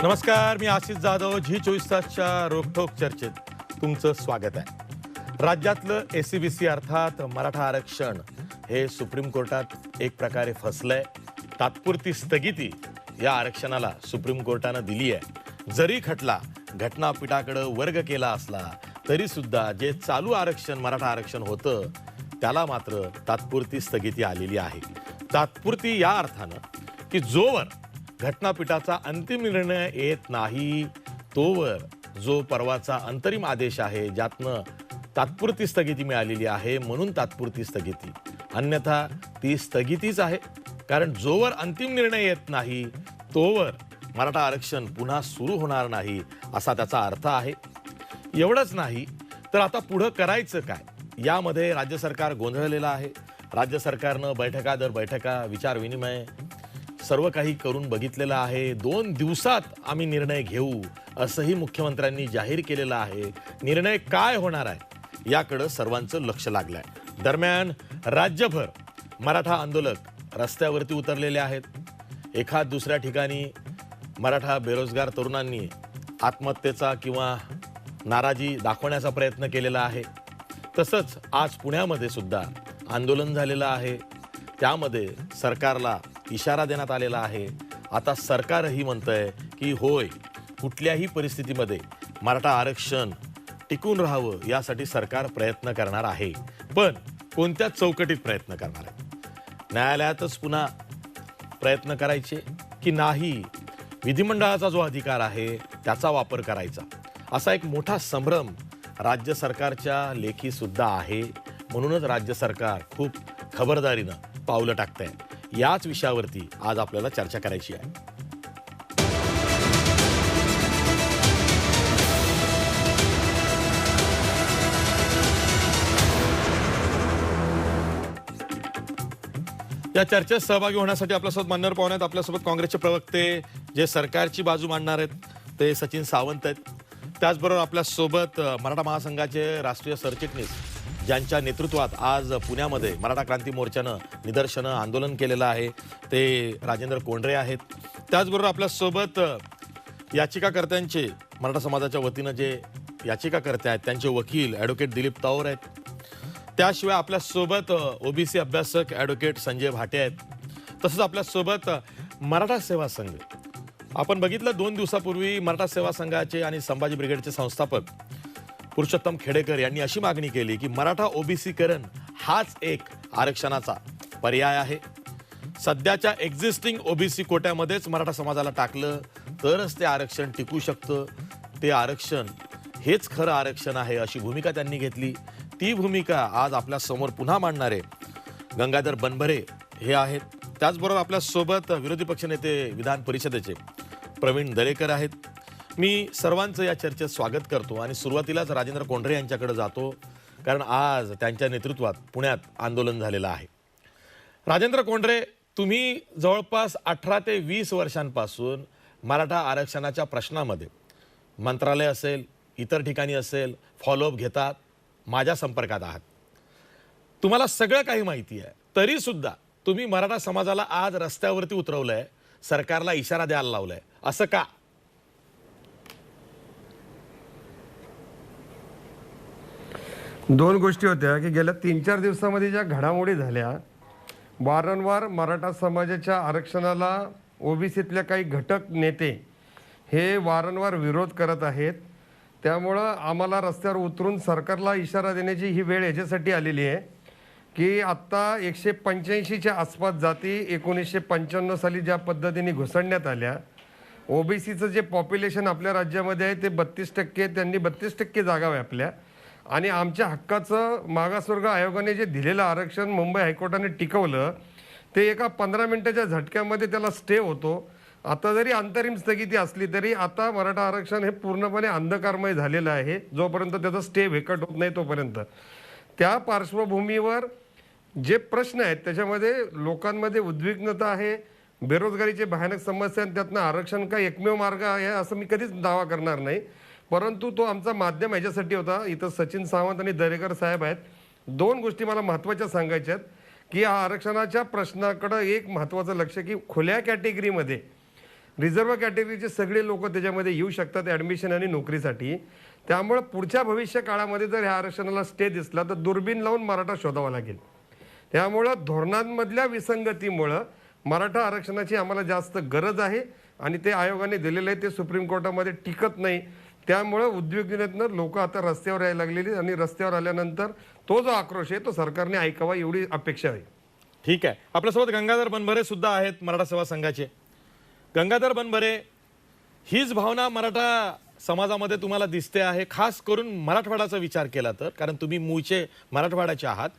नमस्कार, मी आशिष जाधव. झी 24 तासच्या रोखोक चर्चेत तुमचं स्वागत आहे. राज्यातलं एससीबीसी अर्थात मराठा आरक्षण हे सुप्रीम कोर्टात एक प्रकारे फसलंय. तात्पुरती स्थगिती या आरक्षणाला सुप्रीम कोर्टानं दिली आहे. जरी खटला घटनापीठाकडे वर्ग केला असला तरी सुद्धा जे चालू आरक्षण मराठा आरक्षण होतं त्याला मात्र तात्पुरती स्थगिती आलेली आहे. तात्पुरती या अर्थानं की जोवर घटनापीठाचा अंतिम निर्णय येत नाही तोवर जो परवाचा अंतरिम आदेश आहे ज्यातनं तात्पुरती स्थगिती मिळालेली आहे म्हणून तात्पुरती स्थगिती, अन्यथा ती स्थगितीच आहे. कारण जोवर अंतिम निर्णय येत नाही तोवर मराठा आरक्षण पुन्हा सुरू होणार नाही असा त्याचा अर्थ आहे. एवढंच नाही तर आता पुढं करायचं काय यामध्ये राज्य सरकार गोंधळलेलं आहे. राज्य सरकारनं बैठका दर बैठका विचारविनिमय सर्व काही करून बघितलेलं आहे. 2 दिवसात आम्ही निर्णय घेऊ असंही मुख्यमंत्र्यांनी जाहीर केलेलं आहे. निर्णय काय होणार आहे याकडे सर्वांचं लक्ष लागलंय. दरम्यान राज्यभर मराठा आंदोलक रस्त्यावरती उतरलेले आहेत. एखाद दुसऱ्या ठिकाणी मराठा बेरोजगार तरुणांनी आत्महत्येचा किंवा नाराजी दाखवण्याचा प्रयत्न केलेला आहे. तसंच आज पुण्यामध्ये सुद्धा आंदोलन झालेलं आहे. त्यामध्ये सरकारला इशारा देण्यात आलेला आहे. आता सरकारही म्हणतंय की होय, कुठल्याही परिस्थितीमध्ये मराठा आरक्षण टिकून राहावं यासाठी सरकार प्रयत्न करणार आहे. पण कोणत्या चौकटीत प्रयत्न करणार आहे? न्यायालयातच पुन्हा प्रयत्न करायचे की नाही विधिमंडळाचा जो अधिकार आहे त्याचा वापर करायचा, असा एक मोठा संभ्रम राज्य सरकारच्या लेखी सुद्धा आहे. म्हणूनच राज्य सरकार खूप खबरदारीनं पावलं टाकतंय. याच विषयावरती आज आपल्याला चर्चा करायची आहे. या चर्चेत सहभागी होण्यासाठी आपल्यासोबत मान्यवर पाहुणे आहेत. आपल्यासोबत काँग्रेसचे प्रवक्ते जे सरकारची बाजू मांडणार आहेत ते सचिन सावंत आहेत. त्याचबरोबर आपल्यासोबत मराठा महासंघाचे राष्ट्रीय सरचिटणीस ज्यांच्या नेतृत्वात आज पुण्यामध्ये मराठा क्रांती मोर्चानं निदर्शनं आंदोलन केलेलं आहे ते राजेंद्र कोंढरे आहेत. त्याचबरोबर आपल्यासोबत याचिकाकर्त्यांचे मराठा समाजाच्या वतीनं जे याचिकाकर्ते आहेत त्यांचे वकील ॲडव्होकेट दिलीप तावर आहेत. त्याशिवाय आपल्यासोबत ओबीसी अभ्यासक ॲडव्होकेट संजय भाटे आहेत. तसंच आपल्यासोबत मराठा सेवा संघ, आपण बघितलं 2 दिवसापूर्वी मराठा सेवा संघाचे आणि संभाजी ब्रिगेडचे संस्थापक पुरुषोत्तम खेडेकर यांनी अशी मागणी केली की मराठा ओबीसीकरण हाच एक आरक्षणाचा पर्याय आहे. सध्याच्या एक्झिस्टिंग ओबीसी कोट्यामध्येच मराठा समाजाला टाकलं तरच ते आरक्षण टिकू शकतं. ते आरक्षण हेच खरं आरक्षण आहे अशी भूमिका त्यांनी घेतली. ती भूमिका आज आपल्या समोर पुन्हा मांडणारे गंगाधर बनभरे हे आहेत. त्याचबरोबर आपल्यासोबत विरोधी पक्षनेते विधान परिषदेचे प्रवीण दरेकर आहेत. मी सर्वांचं या चर्चेत स्वागत करतो आणि सुरुवातीलाच राजेंद्र कोंढरे यांच्याकडे जातो कारण आज त्यांच्या नेतृत्वात पुण्यात आंदोलन झालेलं आहे. राजेंद्र कोंढरे, तुम्ही जवळपास 18 ते 20 वर्षांपासून मराठा आरक्षणाच्या प्रश्नामध्ये मंत्रालय असेल इतर ठिकाणी असेल फॉलोअप घेतात, माझ्या संपर्कात आहात, तुम्हाला सगळं काही माहिती आहे. तरीसुद्धा तुम्ही मराठा समाजाला आज रस्त्यावरती उतरवलंय, सरकारला इशारा द्यायला लावलाय, असं का? दोन गोष्टी होत्या की गेल्या 3-4 दिवसामध्ये ज्या घडामोडी झाल्या, वारंवार मराठा समाजाच्या आरक्षणाला ओबीसीतल्या काही घटक नेते हे वारंवार विरोध करत आहेत. त्यामुळं आम्हाला रस्त्यावर उतरून सरकारला इशारा देण्याची ही वेळ याच्यासाठी आलेली आहे की आत्ता 185च्या आसपास जाती 1995 साली ज्या पद्धतीने घुसडण्यात आल्या, ओबीसीचं जे पॉप्युलेशन आपल्या राज्यामध्ये आहे ते 32%, त्यांनी 32% जागा व्यापल्या आणि आमच्या हक्काचं मागासवर्ग आयोगाने जे दिलेलं आरक्षण मुंबई हायकोर्टाने टिकवलं ते एका 15 मिनिटाच्या झटक्यामध्ये त्याला स्टे होतो. आता जरी अंतरिम स्थगिती असली तरी आता मराठा आरक्षण हे पूर्णपणे अंधकारमय झालेलं आहे जोपर्यंत त्याचा स्टे वेकट होत नाही तोपर्यंत. त्या पार्श्वभूमीवर जे प्रश्न आहेत त्याच्यामध्ये लोकांमध्ये उद्विग्नता आहे, बेरोजगारीची भयानक समस्या आणि त्यातनं आरक्षण का एकमेव मार्ग आहे असं मी कधीच दावा करणार नाही. परंतु तो आमचा माध्यम ह्याच्यासाठी होता. इथं सचिन सावंत आणि दरेकर साहेब आहेत. 2 गोष्टी मला महत्त्वाच्या सांगायच्या आहेत की या आरक्षणाच्या प्रश्नाकडे एक महत्त्वाचं लक्ष की खुल्या कॅटेगरीमध्ये रिझर्व्ह कॅटेगरीचे सगळे लोक त्याच्यामध्ये येऊ शकतात ॲडमिशन आणि नोकरीसाठी. त्यामुळे पुढच्या भविष्य काळामध्ये जर ह्या आरक्षणाला स्टे दिसला तर दुर्बीण लावून मराठा शोधावा लागेल. त्यामुळं धोरणांमधल्या विसंगतीमुळं मराठा आरक्षणाची आम्हाला जास्त गरज आहे आणि ते आयोगाने दिलेलं आहे ते सुप्रीम कोर्टामध्ये टिकत नाही. त्यामुळं उद्विग्नतेनं लोक आता रस्त्यावर यायला लागलेली आणि रस्त्यावर आल्यानंतर तो जो आक्रोश आहे तो सरकारने ऐकावा एवढी अपेक्षा आहे. ठीक आहे. आपल्यासोबत गंगाधर बनभरे सुद्धा आहेत मराठा सेवा संघाचे. गंगाधर बनभरे, हीच भावना मराठा समाजामध्ये तुम्हाला दिसते आहे, खास करून मराठवाड्याचा विचार केला तर, कारण तुम्ही मूळचे मराठवाड्याचे आहात.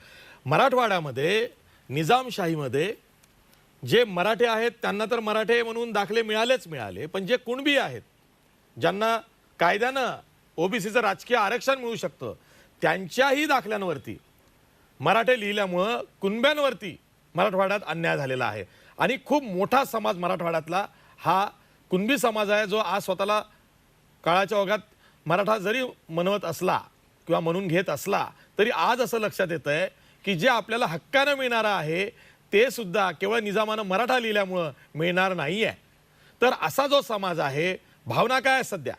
मराठवाड्यामध्ये निजामशाहीमध्ये जे मराठे आहेत त्यांना तर मराठे म्हणून दाखले मिळाले, पण जे कुणबी आहेत ज्यांना कायद्यानं ओबीसीचं राजकीय आरक्षण मिळू शकतं त्यांच्याही दाखल्यांवरती मराठे लिहिल्यामुळं कुणब्यांवरती मराठवाड्यात अन्याय झालेला आहे. आणि खूप मोठा समाज मराठवाड्यातला हा कुणबी समाज आहे, जो आज स्वतःला काळाच्या ओघात मराठा जरी म्हणवत असला किंवा म्हणून घेत असला तरी आज असं लक्षात येतं आहे की जे आपल्याला हक्कानं मिळणारं आहे ते सुद्धा केवळ निजामानं मराठा लिहिल्यामुळं मिळणार नाही आहे. तर असा जो समाज आहे, भावना काय आहे सध्या?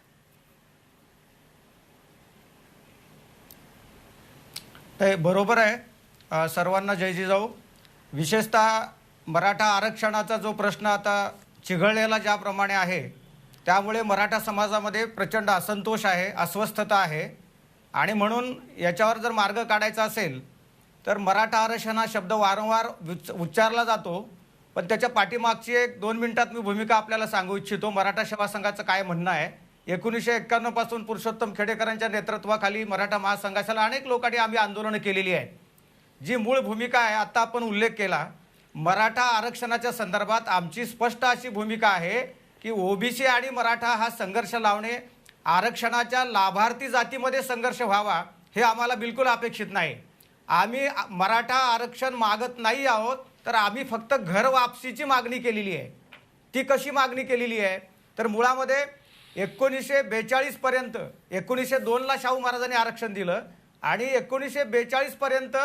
ते बरोबर आहे. सर्वांना जय जिजाऊ. विशेषतः मराठा आरक्षणाचा जो प्रश्न आता चिघळलेला ज्याप्रमाणे आहे त्यामुळे मराठा समाजामध्ये प्रचंड असंतोष आहे, अस्वस्थता आहे. आणि म्हणून याच्यावर जर मार्ग काढायचा असेल तर मराठा आरक्षण हा शब्द वारंवार उच्चारला जातो, पण त्याच्या पाठीमागची एक 2 मिनिटात मी भूमिका आपल्याला सांगू इच्छितो. मराठा सेवा संघाचं काय म्हणणं आहे. 1991 पासून पुरुषोत्तम खेडेकरांच्या नेतृत्वाखाली मराठा महासंघाला अनेक लोकांनी आम्ही आंदोलनं केलेली आहे. जी मूळ भूमिका आहे, आता आपण उल्लेख केला, मराठा आरक्षणाच्या संदर्भात आमची स्पष्ट अशी भूमिका आहे की ओबीसी आणि मराठा हा संघर्ष लावणे, आरक्षणाच्या लाभार्थी जातीमध्ये संघर्ष व्हावा हे आम्हाला बिलकुल अपेक्षित नाही. आम्ही मराठा आरक्षण मागत नाही आहोत, तर आम्ही फक्त घर वापसीची मागणी केलेली आहे. ती कशी मागणी केलेली आहे तर मुळामध्ये 1942 पर्यंत 1902ला शाहू महाराजांनी आरक्षण दिलं आणि 1942 पर्यंत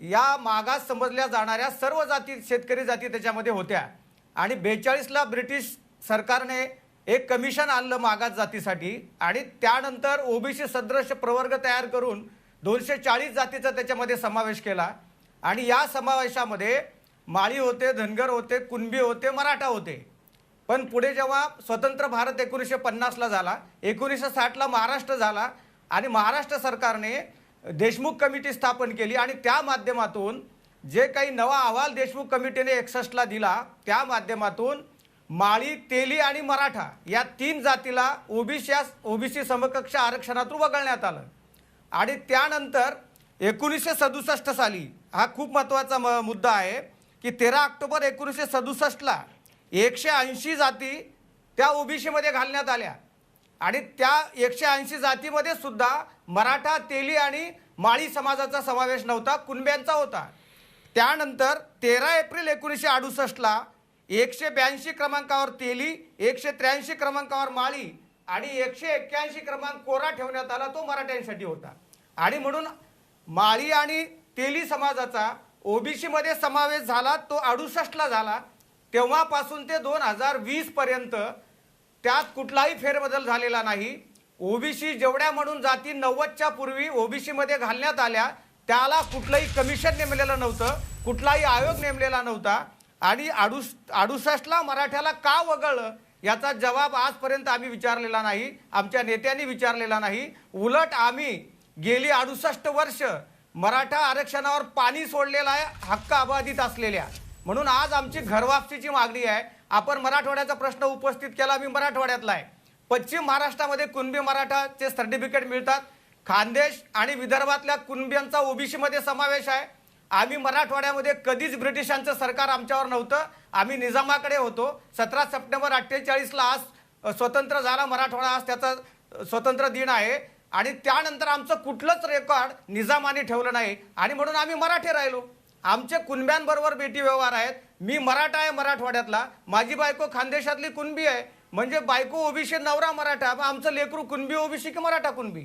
या मागास समजल्या जाणाऱ्या सर्व जाती, शेतकरी जाती त्याच्यामध्ये होत्या. आणि 42ला ब्रिटिश सरकारने एक कमिशन आणलं मागास जातीसाठी आणि त्यानंतर ओबीसी सदृश प्रवर्ग तयार करून 240 जातीचा त्याच्यामध्ये समावेश केला. आणि या समावेशामध्ये माळी होते, धनगर होते, कुणबी होते, मराठा होते. पण पुढे जेव्हा स्वतंत्र भारत 1950ला झाला, 1960ला महाराष्ट्र झाला आणि महाराष्ट्र सरकारने देशमुख कमिटी स्थापन केली आणि त्या माध्यमातून जे काही नवा अहवाल देशमुख कमिटीने 61ला दिला त्या माध्यमातून माळी, तेली आणि मराठा या 3 जातीला ओबीसी समकक्ष आरक्षणातून वगळण्यात आलं. आणि त्यानंतर 1967 साली हा खूप महत्त्वाचा मुद्दा आहे की 13 ऑक्टोबर 1967ला 180 जाती त्या ओबीसीमध्ये घालण्यात आल्या आणि त्या 180 जातीमध्ये सुद्धा मराठा, तेली आणि माळी समाजाचा समावेश नव्हता, कुणब्यांचा होता. त्यानंतर 13 एप्रिल 1968ला 182 क्रमांकावर तेली, 183 क्रमांकावर माळी आणि 181 क्रमांक कोरा ठेवण्यात आला, तो मराठ्यांसाठी होता. आणि म्हणून माळी आणि तेली समाजाचा ओबीसीमध्ये समावेश झाला, तो 68ला झाला. तेव्हापासून ते 2020 पर्यंत त्यात कुठलाही फेरबदल झालेला नाही. ओबीसी जेवढ्या म्हणून जाती 90च्या पूर्वी ओबीसीमध्ये घालण्यात आल्या त्याला कुठलंही कमिशन नेमलेलं नव्हतं, कुठलाही आयोग नेमलेला नव्हता. आणि 68ला मराठ्याला का वगळलं याचा जबाब आजपर्यंत आम्ही विचारलेला नाही, आमच्या नेत्यांनी विचारलेला नाही. उलट आम्ही गेली 68 वर्ष मराठा आरक्षणावर पाणी सोडलेलं आहे, हक्क अबाधित असलेल्या. म्हणून आज आमची घरवापसीची मागणी आहे. आपण मराठवाड्याचा प्रश्न उपस्थित केला, मी मराठवाड्यातला आहे. पश्चिम महाराष्ट्रामध्ये कुणबी मराठाचे सर्टिफिकेट मिळतात. खानदेश आणि विदर्भातल्या कुणब्यांचा ओबीसीमध्ये समावेश आहे. आम्ही मराठवाड्यामध्ये कधीच ब्रिटिशांचं सरकार आमच्यावर नव्हतं, आम्ही निजामाकडे होतो. 17 सप्टेंबर 48ला आज स्वतंत्र झाला मराठवाडा, आज त्याचा स्वतंत्र दिन आहे. आणि त्यानंतर आमचं कुठलंच रेकॉर्ड निजामाने ठेवलं नाही आणि म्हणून आम्ही मराठे राहिलो. आमचे कुणब्यांबरोबर बेटी व्यवहार आहेत. मी मराठा आहे मराठवाड्यातला, माझी बायको खानदेशातली कुणबी आहे, म्हणजे बायको ओबीसी, नवरा मराठा, आमचं लेकरू कुणबी ओबीसी की मराठा कुणबी.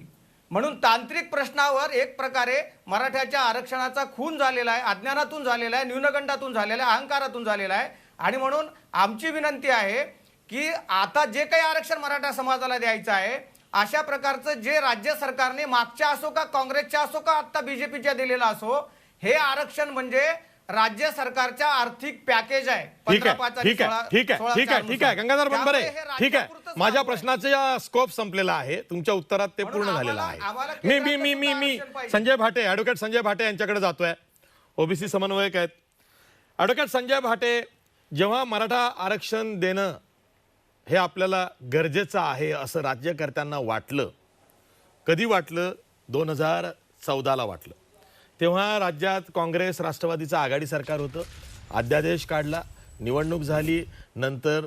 म्हणून तांत्रिक प्रश्नावर एक प्रकारे मराठ्याच्या आरक्षणाचा खून झालेला आहे, अज्ञानातून झालेला आहे, न्यूनगंडातून झालेला आहे, अहंकारातून झालेला आहे. आणि म्हणून आमची विनंती आहे की आता जे काही आरक्षण मराठा समाजाला द्यायचं आहे अशा प्रकारचं जे राज्य सरकारने मागच्या असो का काँग्रेसच्या असो का आता बीजेपीच्या दिलेला असो, हे आरक्षण म्हणजे राज्य सरकारच्या आर्थिक पॅकेज आहे. ठीक 15, 5 आहे आणि ठीक आहे 16 ठीक आहे ठीक आहे ठीक आहे गंगाधर बनबरे, त्यामुळे हे ठीक आहे. राज्यापुरतंच माझ्या लागू आहे. प्रश्नाचा स्कोप संपलेला आहे, तुमच्या उत्तरात ते म्हणून पूर्ण झालेलं आम्हाला आहे. मी मी केंद्राचं मी मी सुद्धा मी आरक्षण पाहिजे. संजय भाटे, ॲडव्होकेट संजय भाटे यांच्याकडे जातोय. ओबीसी समन्वयक आहेत. ॲडव्होकेट संजय भाटे, जेव्हा मराठा आरक्षण देणं हे आपल्याला गरजेचं आहे असं राज्यकर्त्यांना वाटलं, कधी वाटलं? 2014ला वाटलं. तेव्हा राज्यात काँग्रेस राष्ट्रवादीचं आघाडी सरकार होतं. अध्यादेश काढला, निवडणूक झाली, नंतर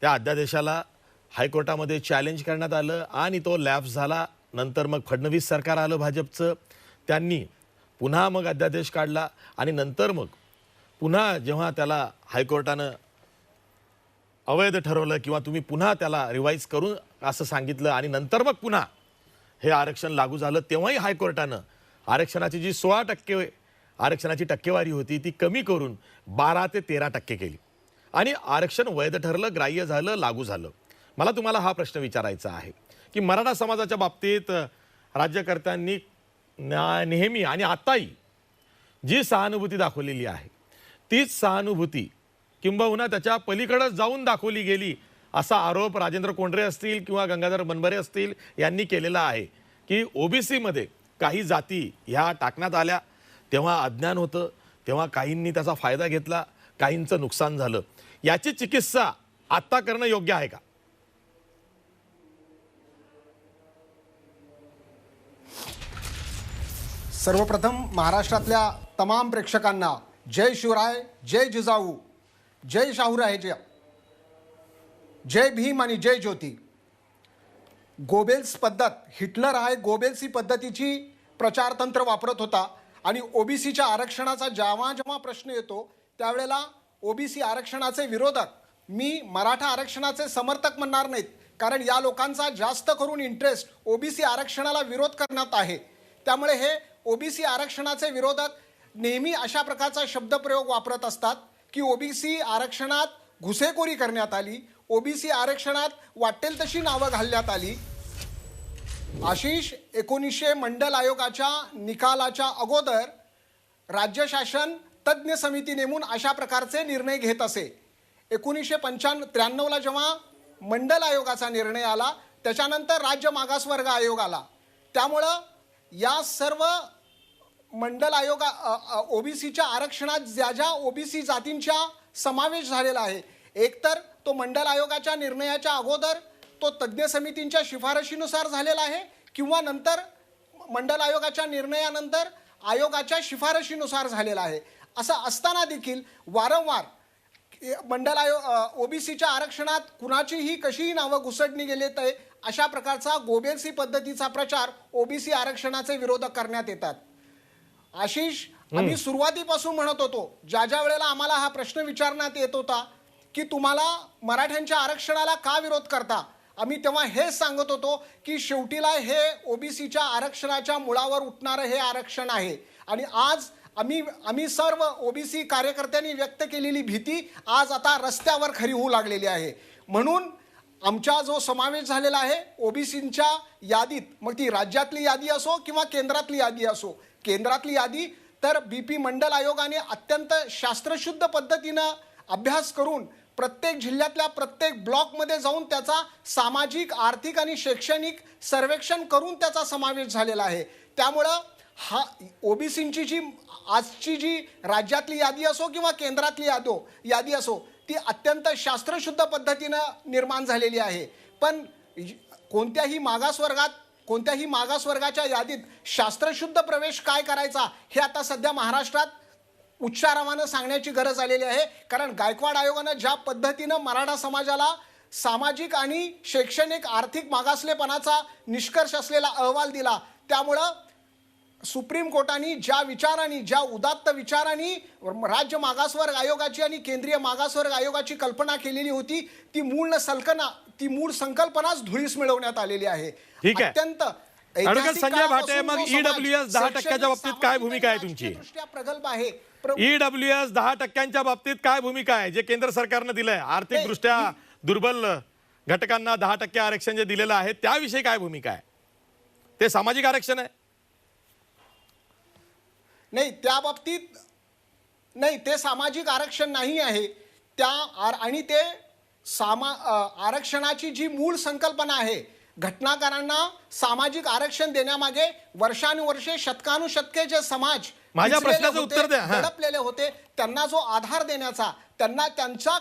त्या अध्यादेशाला हायकोर्टामध्ये चॅलेंज करण्यात आलं आणि तो लॅप्स झाला. नंतर मग फडणवीस सरकार आलं भाजपचं, त्यांनी पुन्हा मग अध्यादेश काढला आणि नंतर मग पुन्हा जेव्हा त्याला हायकोर्टानं अवैध ठरवलं किंवा तुम्ही पुन्हा त्याला रिवाईज करून असं सांगितलं आणि नंतर मग पुन्हा हे आरक्षण लागू झालं, तेव्हाही हायकोर्टानं आरक्षणाची जी 16% आरक्षणाची टक्केवारी होती ती कमी करून 12 ते 13% केली आणि आरक्षण वैध ठरलं, ग्राह्य झालं, लागू झालं. मला तुम्हाला हा प्रश्न विचारायचा आहे की मराठा समाजाच्या बाबतीत राज्यकर्त्यांनी नेहमी आणि आताही जी सहानुभूती दाखवलेली आहे तीच सहानुभूती किंबहुना त्याच्या पलीकडे जाऊन दाखवली गेली असा आरोप राजेंद्र कोंडरे असतील किंवा गंगाधर बनबरे असतील यांनी केलेला आहे की ओबीसीमध्ये काही जाती ह्या टाकण्यात आल्या, तेव्हा अज्ञान होतं, तेव्हा काहींनी त्याचा फायदा घेतला, काहींचं नुकसान झालं. याची चिकित्सा आत्ता करणं योग्य आहे का? सर्वप्रथम महाराष्ट्रातल्या तमाम प्रेक्षकांना जय शिवराय, जय जिजाऊ, जय शाहूराहेजा, जय भीम आणि जय ज्योती. गोबेल्स पद्धत, हिटलर हा एक गोबेल्सी पद्धतीची प्रचारतंत्र वापरत होता आणि ओबीसीच्या आरक्षणाचा जेव्हा जेव्हा प्रश्न येतो त्यावेळेला ओबीसी आरक्षणाचे विरोधक, मी मराठा आरक्षणाचे समर्थक म्हणणार नाहीत, कारण या लोकांचा जास्त करून इंटरेस्ट ओबीसी आरक्षणाला विरोध करण्यात आहे. त्यामुळे हे ओबीसी आरक्षणाचे विरोधक नेहमी अशा प्रकारचा शब्दप्रयोग वापरत असतात की ओबीसी आरक्षणात घुसेखोरी करण्यात आली, ओबीसी आरक्षणात वाटेल तशी नावं घालण्यात आली. आशिष, 1900 मंडल आयोगाच्या निकालाच्या अगोदर राज्य शासन तज्ज्ञ समिती नेमून अशा प्रकारचे निर्णय घेत असे. 1993ला जेव्हा मंडल आयोगाचा निर्णय आला त्याच्यानंतर राज्य मागासवर्ग आयोग आला. त्यामुळं या सर्व मंडल आयोगा ओबीसीच्या आरक्षणात ज्या ज्या ओबीसी जातींचा समावेश झालेला आहे, एकतर तो मंडल आयोगाच्या निर्णयाच्या अगोदर तो तज्ज्ञ समितींच्या शिफारशीनुसार झालेला आहे किंवा नंतर मंडल आयोगाच्या निर्णयानंतर आयोगाच्या शिफारशीनुसार झालेला आहे. असं असताना देखील वारंवार मंडल आयोग ओबीसीच्या आरक्षणात कुणाचीही कशीही नावं घुसडणी गेलेत आहे अशा प्रकारचा गोबेल्सी पद्धतीचा प्रचार ओबीसी आरक्षणाचे विरोधक करण्यात येतात. आशिष, आम्ही सुरुवातीपासून म्हणत होतो, ज्या ज्या वेळेला आम्हाला हा प्रश्न विचारण्यात येत होता की तुम्हाला मराठ्यांच्या आरक्षणाला का विरोध करता, आम्ही तेव्हा हेच सांगत होतो की शेवटीला हे ओबीसीच्या आरक्षणाच्या मुळावर उठणारं हे आरक्षण आहे. आणि आज आम्ही सर्व ओबीसी कार्यकर्त्यांनी व्यक्त केलेली भीती आज आता रस्त्यावर खरी होऊ लागलेली आहे. म्हणून आमचा जो समावेश झालेला आहे ओबीसींच्या यादीत, मग ती राज्यातली यादी असो किंवा केंद्रातली यादी असो, केंद्रातली यादी तर बीपी मंडल आयोगाने अत्यंत शास्त्रशुद्ध पद्धतीनं अभ्यास करून प्रत्येक जिल्ह्यातल्या प्रत्येक ब्लॉकमध्ये जाऊन त्याचा सामाजिक, आर्थिक आणि शैक्षणिक सर्वेक्षण करून त्याचा समावेश झालेला आहे. त्यामुळं हा ओबीसींची जी आजची जी राज्यातली यादी असो किंवा केंद्रातली यादी असो ती अत्यंत शास्त्रशुद्ध पद्धतीनं निर्माण झालेली आहे. पण कोणत्याही मागासवर्गाच्या यादीत शास्त्रशुद्ध प्रवेश काय करायचा हे आता सध्या महाराष्ट्रात उच्चारावानं सांगण्याची गरज आलेली आहे. कारण गायकवाड आयोगानं ज्या पद्धतीनं मराठा समाजाला सामाजिक आणि शैक्षणिक आर्थिक मागासलेपणाचा निष्कर्ष असलेला अहवाल दिला, त्यामुळं सुप्रीम कोर्टाने ज्या विचारांनी, ज्या उदात्त विचारांनी राज्य मागासवर्ग आयोगाची आणि केंद्रीय मागासवर्ग आयोगाची कल्पना केलेली होती ती मूळ संकल्पनाच धुळीस मिळवण्यात आलेली आहे. ठीक आहे. अत्यंत संजय भाटे, मग ईडब्ल्यूएस 10% बाबतीत काय भूमिका आहे तुमची? प्रगल्भ आहे. ईडब्ल्यूएस 10% बाबतीत काय भूमिका आहे जे केंद्र सरकारनं दिलंय? आर्थिकदृष्ट्या दुर्बल घटकांना 10% आरक्षण जे दिलेलं आहे त्याविषयी काय भूमिका आहे? ते सामाजिक आरक्षण आहे? नाही, त्या बाबतीत नाही, ते सामाजिक आरक्षण नाही आहे. आणि ते आरक्षणाची जी मूळ संकल्पना आहे, घटनाकारांना सामाजिक आरक्षण देण्यामागे वर्षानुवर्षे शतकानुशतके जे समाज माझ्या पिचलेले प्रश्नाचं होते, उत्तर द्या. हां. दडपलेले होते, त्यांना जो आधार देण्याचा, त्यांचा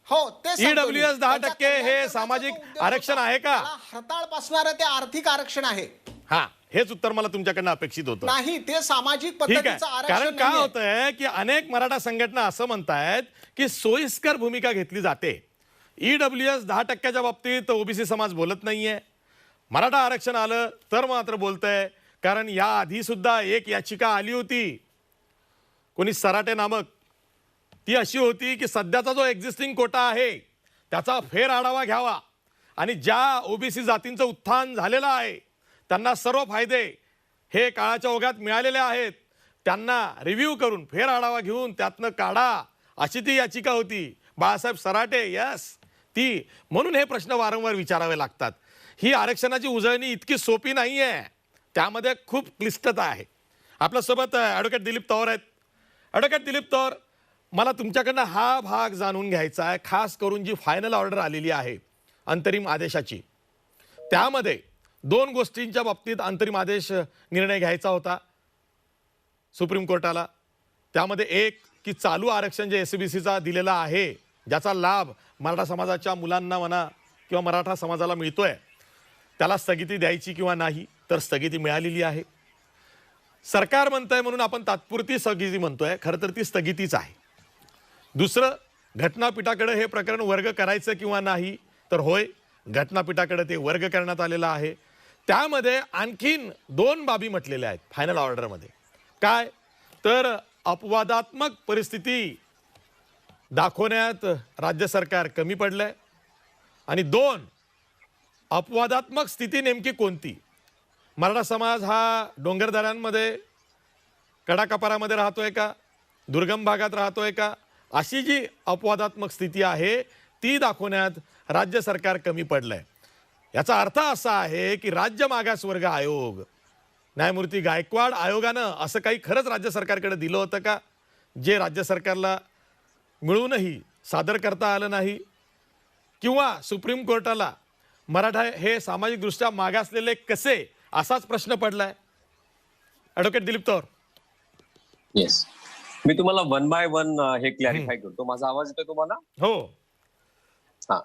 हो ते सांगतो मी. EWS 10% त्यांच्या हे कल्याणाचा सामाजिक जो उद्देश आरक्षण होता, आहे का? त्याला हरताळ पासणारं ते आर्थिक आरक्षण आहे. हा, हेच उत्तर मला तुमच्याकडनं अपेक्षित होतं. नाही, ते सामाजिक ठीक पद्धतीचं आहे. आरक्षण कारण काय नाहीये. होतंय की अनेक मराठा संघटना असं म्हणतायत की सोयीस्कर भूमिका घेतली जाते. EWS 10%च्या बाबतीत ओबीसी समाज बोलत नाहीये. मराठा आरक्षण आलं तर मात्र बोलतंय. कारण या आधी सुद्धा एक याचिका आली होती, कोणी सराटे नामक. ती अशी होती की सध्याचा जो एक्झिस्टिंग कोटा आहे त्याचा फेर आढावा घ्यावा आणि ज्या ओबीसी जातींचं उत्थान झालेलं आहे त्यांना सर्व फायदे हे काळाच्या ओघात मिळालेले आहेत, त्यांना रिव्ह्यू करून फेर आढावा घेऊन त्यातनं काढा, अशी ती याचिका होती. बाळासाहेब सराटे, यस, ती. म्हणून हे प्रश्न वारंवार विचारावे लागतात. ही आरक्षणाची उजळणी इतकी सोपी नाही आहे, त्यामध्ये खूप क्लिष्टता आहे. आपल्यासोबत ॲडव्होकेट दिलीप तौर आहेत. ॲडव्होकेट दिलीप तौर, मला तुमच्याकडनं हा भाग जाणून घ्यायचा आहे, खास करून जी फायनल ऑर्डर आलेली आहे अंतरिम आदेशाची. त्यामध्ये 2 गोष्टींच्या बाबतीत अंतरिम आदेश निर्णय घ्यायचा होता सुप्रीम कोर्टाला. त्यामध्ये एक की चालू आरक्षण जे SCBCचा दिलेला आहे, ज्याचा लाभ मराठा समाजाच्या मुलांना म्हणा किंवा मराठा समाजाला मिळतोय, त्याला स्थगिती द्यायची किंवा नाही. तर स्थगिती मिळालेली आहे. सरकार म्हणतंय म्हणून आपण तात्पुरती स्थगिती म्हणतोय, खरं तर ती स्थगितीच आहे. दुसरं, घटनापीठाकडे हे प्रकरण वर्ग करायचं किंवा नाही, तर होय, घटनापीठाकडे ते वर्ग करण्यात आलेलं आहे. त्यामध्ये आणखीन 2 बाबी म्हटलेल्या आहेत फायनल ऑर्डरमध्ये. काय तर अपवादात्मक परिस्थिती दाखवण्यात राज्य सरकार कमी पडलंय. आणि 2, अपवादात्मक स्थिती नेमकी कोणती? मराठा समाज हा डोंगरदऱ्यांमध्ये, कडाकपारामध्ये राहतोय का, दुर्गम भागात राहतोय का, अशी जी अपवादात्मक स्थिती आहे ती दाखवण्यात राज्य सरकार कमी पडलंय. याचा अर्थ असा आहे की राज्य मागासवर्ग आयोग, न्यायमूर्ती गायकवाड आयोगानं असं काही खरंच राज्य सरकारकडे दिलं होतं का, जे राज्य सरकारला मिळूनही सादर करता आलं नाही? किंवा सुप्रीम कोर्टाला मराठा हे सामाजिकदृष्ट्या मागासलेले कसे, असाच प्रश्न पडलाय? ॲडव्होकेट दिलीप तौर. येस, मी तुम्हाला 1 बाय 1 हे क्लॅरिफाय करतो. माझा आवाज येतोय तुम्हाला? हो. हा,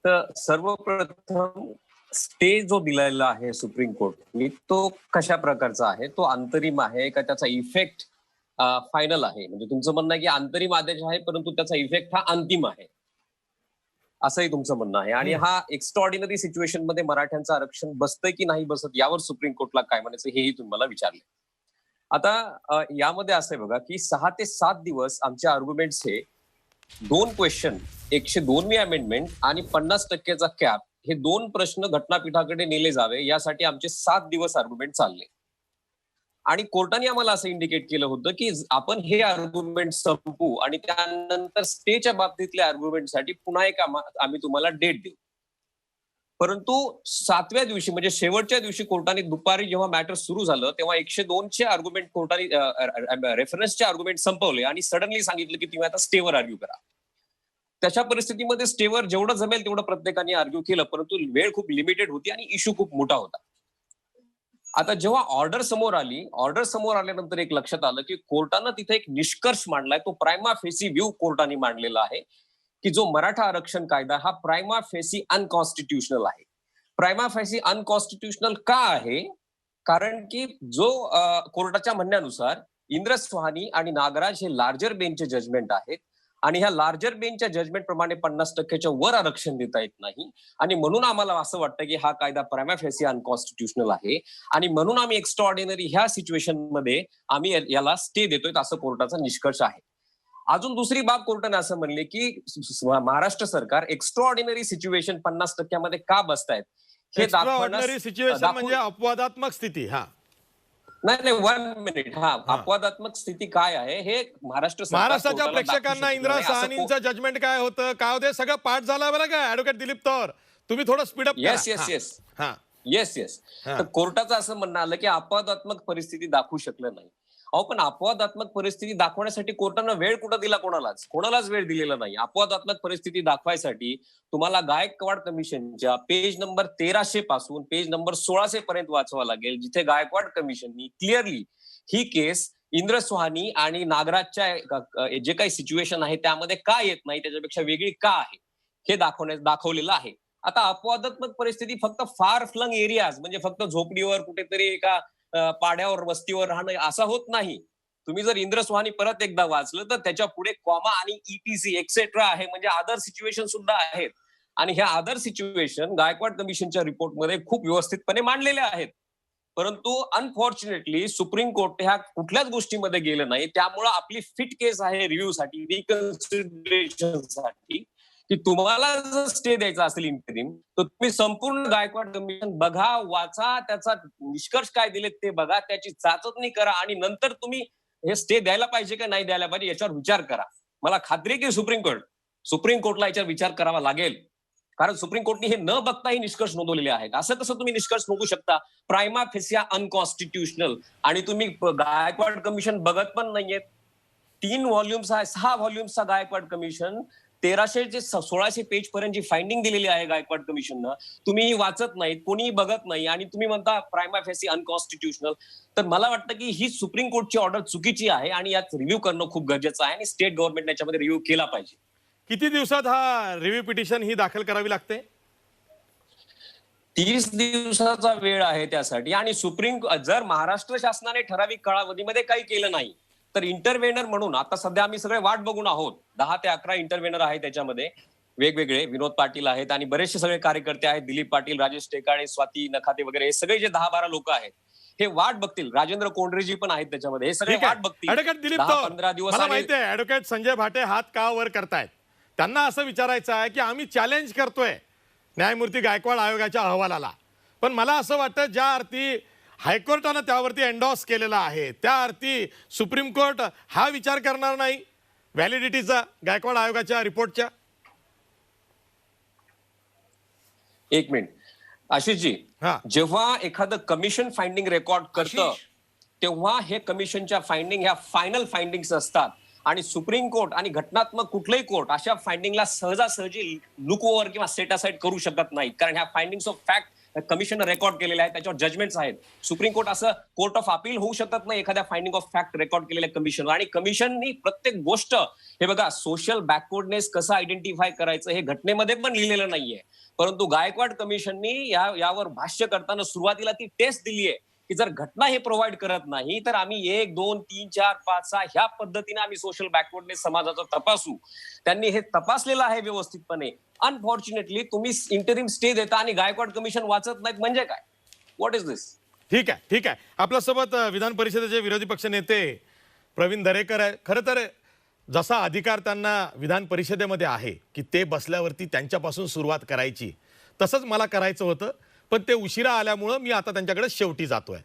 तर सर्वप्रथम स्टे जो दिलेला आहे सुप्रीम कोर्टने, तो कशा प्रकारचा आहे? तो अंतरिम आहे का त्याचा इफेक्ट फायनल आहे? म्हणजे तुमचं म्हणणं आहे की अंतरिम आदेश आहे परंतु त्याचा इफेक्ट हा अंतिम आहे, असंही तुमचं म्हणणं आहे. आणि हा एक्स्ट्रॉर्डिनरी सिच्युएशन मध्ये मराठ्यांचं आरक्षण बसतंय की नाही बसत, यावर सुप्रीम कोर्टला काय म्हणायचं हेही तुम्हाला विचारले. आता यामध्ये असं आहे बघा की 6 ते 7 दिवस आमचे आर्ग्युमेंट्स हे 2 क्वेश्चन, 102वी अमेंडमेंट आणि 50%चा कॅप, हे 2 प्रश्न घटनापीठाकडे नेले जावे यासाठी आमचे 7 दिवस आर्ग्युमेंट चालले. आणि कोर्टाने आम्हाला असं इंडिकेट केलं होतं की आपण हे आर्ग्युमेंट संपवू आणि त्यानंतर स्टेच्या बाबतीतल्या आर्ग्युमेंटसाठी पुन्हा एक आम्ही तुम्हाला डेट देऊ. परंतु 7व्या दिवशी म्हणजे शेवटच्या दिवशी कोर्टाने दुपारी जेव्हा मॅटर सुरू झालं तेव्हा 102चे आर्ग्युमेंट कोर्टाने रेफरन्सचे आर्ग्युमेंट संपवले आणि सडनली सांगितलं की तुम्ही आता स्टेवर आर्ग्यू करा. त्याच्या परिस्थितीमध्ये स्टेवर जेवढं जमेल तेवढं प्रत्येकाने आर्ग्यू केलं, परंतु वेळ खूप लिमिटेड होती आणि इश्यू खूप मोठा होता. आता जेव्हा ऑर्डर समोर आल्यानंतर एक लक्षात आलं की कोर्टानं तिथे एक निष्कर्ष मांडलाय, तो प्रायमा फेसी व्ह्यू कोर्टाने मांडलेला आहे की जो मराठा आरक्षण कायदा हा प्रायमा फेसी अनकॉन्स्टिट्युशनल आहे. प्रायमा फेसी अनकॉन्स्टिट्युशनल का आहे? कारण की जो कोर्टाच्या म्हणण्यानुसार इंद्र स्वानी आणि नागराज हे लार्जर बेंचचे जजमेंट आहेत आणि ह्या लार्जर बेंचच्या जजमेंट प्रमाणे 50%च्या वर आरक्षण देता येत नाही आणि म्हणून आम्हाला असं वाटतं की हा कायदा प्रायमा फेसी अनकॉन्स्टिट्युशनल आहे आणि म्हणून आम्ही एक्स्ट्राऑर्डिनरी ह्या सिच्युएशन मध्ये आम्ही याला स्टे देतोय, असं कोर्टाचा निष्कर्ष आहे. अजून दुसरी बाब कोर्टाने असं म्हणले की महाराष्ट्र सरकार एक्स्ट्राऑर्डिनरी सिच्युएशन 50%मध्ये का बसतायत हे एक्स्ट्राऑर्डिनरी सिच्युएशन म्हणजे अपवादात्मक स्थिती. हा, नाही नाही 1 मिनिट. हा, अपवादात्मक स्थिती काय आहे हे महाराष्ट्र सरकार महाराष्ट्राच्या कोर्टाला दाखवू प्रेक्षकांना शकत इंदिरा नाही. असं साहनींचं जजमेंट काय होतं, काय होते सगळं पाठ झालं बरं का ऍडव्होकेट दिलीप तौर. तुम्ही थोडं स्पीडअप येस येस येस हा येस येस तर कोर्टाचं असं म्हणणं आलं की अपवादात्मक परिस्थिती दाखवू शकलं नाही. अहो, पण अपवादात्मक परिस्थिती दाखवण्यासाठी कोर्टानं वेळ कुठं दिला? कोणालाच वेळ दिलेला नाही. अपवादात्मक परिस्थिती दाखवायसाठी तुम्हाला गायकवाड कमिशनच्या पेज नंबर 1300 पासून पेज नंबर 1600 पर्यंत वाचवा लागेल, जिथे गायकवाड कमिशननी क्लिअरली ही केस इंद्र सुहानी आणि नागराजच्या जे काही सिच्युएशन आहे त्यामध्ये का येत नाही, त्याच्यापेक्षा वेगळी का आहे हे दाखवलेलं आहे. आता अपवादात्मक परिस्थिती फक्त फार फ्लंग एरियाज म्हणजे फक्त झोपडीवर कुठेतरी एका पाड्यावर वस्तीवर राहणं असं होत नाही. तुम्ही जर इंद्र सुहानी परत एकदा वाचलं तर त्याच्या पुढे कॉमा आणि ईटीसी एक्सेट्रा आहे, म्हणजे अदर सिच्युएशन सुद्धा आहेत. आणि ह्या अदर सिच्युएशन गायकवाड कमिशनच्या रिपोर्टमध्ये खूप व्यवस्थितपणे मांडलेल्या आहेत. परंतु अनफॉर्च्युनेटली सुप्रीम कोर्ट ह्या कुठल्याच गोष्टीमध्ये गेलं नाही. त्यामुळं आपली फिट केस आहे रिव्ह्यूसाठी, रिकन्सिडरेशनसाठी, की तुम्हाला जर स्टे द्यायचा असेल इंटरिम तर तुम्ही संपूर्ण गायकवाड कमिशन बघा, वाचा, त्याचा निष्कर्ष काय दिलेत ते बघा, त्याची चाचपणी करा आणि नंतर तुम्ही हे स्टे द्यायला पाहिजे का नाही द्यायला पाहिजे याच्यावर विचार करा. मला खात्री आहे की सुप्रीम कोर्टला याच्यावर विचार करावा लागेल, कारण सुप्रीम कोर्टने हे न बघता हे निष्कर्ष नोंदवलेले आहेत. असं कसं तुम्ही निष्कर्ष नोंदवू शकता प्रायमा फेसिया अनकॉन्स्टिट्युशनल आणि तुम्ही गायकवाड कमिशन बघत पण नाहीयेत. 3 व्हॉल्युम्स आहे, 6 व्हॉल्युम्सचा गायकवाड कमिशन 1300 ते 1600 पेज पर्यंत जी फाइंडिंग दिलेली आहे गायकवाड कमिशननं, तुम्ही वाचत नाहीत, कोणीही बघत नाही आणि तुम्ही म्हणता प्रायमा फेसी अनकॉन्स्टिट्युशनल. तर मला वाटतं की ही सुप्रीम कोर्टची ऑर्डर चुकीची आहे आणि यात रिव्ह्यू करणं खूप गरजेचं आहे आणि स्टेट गव्हर्नमेंट याच्यामध्ये रिव्ह्यू केला पाहिजे. किती दिवसात हा रिव्ह्यू पिटिशन ही दाखल करावी लागते? 30 दिवसाचा वेळ आहे त्यासाठी. आणि जर महाराष्ट्र शासनाने ठराविक कालावधीमध्ये काही केलं नाही तर इंटरव्हेनर म्हणून आता सध्या आम्ही सगळे वाट बघून आहोत. 10 ते 11 इंटरव्हेनर आहेत त्याच्यामध्ये, वेगवेगळे. विनोद पाटील आहेत आणि बरेचसे सगळे कार्यकर्ते आहेत, दिलीप पाटील, राजेश टेकाळे, स्वाती नखाते वगैरे, हे सगळे जे 10-12 लोक आहेत हे वाट बघतील. राजेंद्र कोंडरेजी पण आहेत त्याच्यामध्ये, हे सगळे वाट बघतील. ऍडव्होकेट दिलीप 10-15 दिवस. मला माहिती आहे ऍडव्होकेट संजय भाटे हात का वर करतायत. त्यांना असं विचारायचं आहे की आम्ही चॅलेंज करतोय न्यायमूर्ती गायकवाड आयोगाच्या अहवालाला, पण मला असं वाटतं ज्या अर्थी हायकोर्टानं त्यावरती एन्डॉर्स केलेला आहे त्या अर्थी सुप्रीम कोर्ट हा विचार करणार नाही व्हॅलिडिटीचा गायकवाड आयोगाच्या रिपोर्टच्या. 1 मिनिट आशिषजी, जेव्हा एखादं कमिशन फाइंडिंग रेकॉर्ड करतं तेव्हा हे कमिशनच्या फाइंडिंग ह्या फायनल फाइंडिंग्स असतात आणि सुप्रीम कोर्ट आणि घटनात्मक कुठलंही कोर्ट अशा फाइंडिंगला सहजासहजी लुक ओव्हर किंवा सेट असाइड करू शकत नाहीत, कारण ह्या फाइंडिंग्स ऑफ फॅक्ट कमिशननं रेकॉर्ड केलेले आहेत, त्याच्यावर जजमेंट्स आहेत. सुप्रीम कोर्ट असं कोर्ट ऑफ अपील होऊ शकत नाही एखाद्या फाइंडिंग ऑफ फॅक्ट रेकॉर्ड केलेल्या कमिशन. आणि कमिशननी प्रत्येक गोष्ट, हे बघा, सोशल बॅकवर्डनेस कसं आयडेंटिफाय करायचं हे घटनेमध्ये पण लिहिलेलं नाहीये, परंतु गायकवाड कमिशननी यावर भाष्य करताना सुरुवातीला ती टेस्ट दिली आहे की जर घटना हे प्रोव्हाइड करत नाही तर आम्ही 1, 2, 3, 4, 5, 6 ह्या पद्धतीने आम्ही सोशल बॅकवर्डनेस समाजाचा तपासू. त्यांनी हे तपासलेलं आहे व्यवस्थितपणे. अनफॉर्च्युनेटली तुम्ही इंटरिम स्टे देता आणि गायकवाड कमिशन वाचत नाहीत, म्हणजे काय? व्हॉट इज दिस? ठीक आहे. आपल्यासोबत विधान परिषदेचे विरोधी पक्ष नेते प्रवीण दरेकर आहे. खरं तर जसा अधिकार त्यांना विधान परिषदेमध्ये आहे की ते बसल्यावरती त्यांच्यापासून सुरुवात करायची, तसंच मला करायचं होतं, पण ते उशिरा आल्यामुळं मी आता त्यांच्याकडे शेवटी जातोय.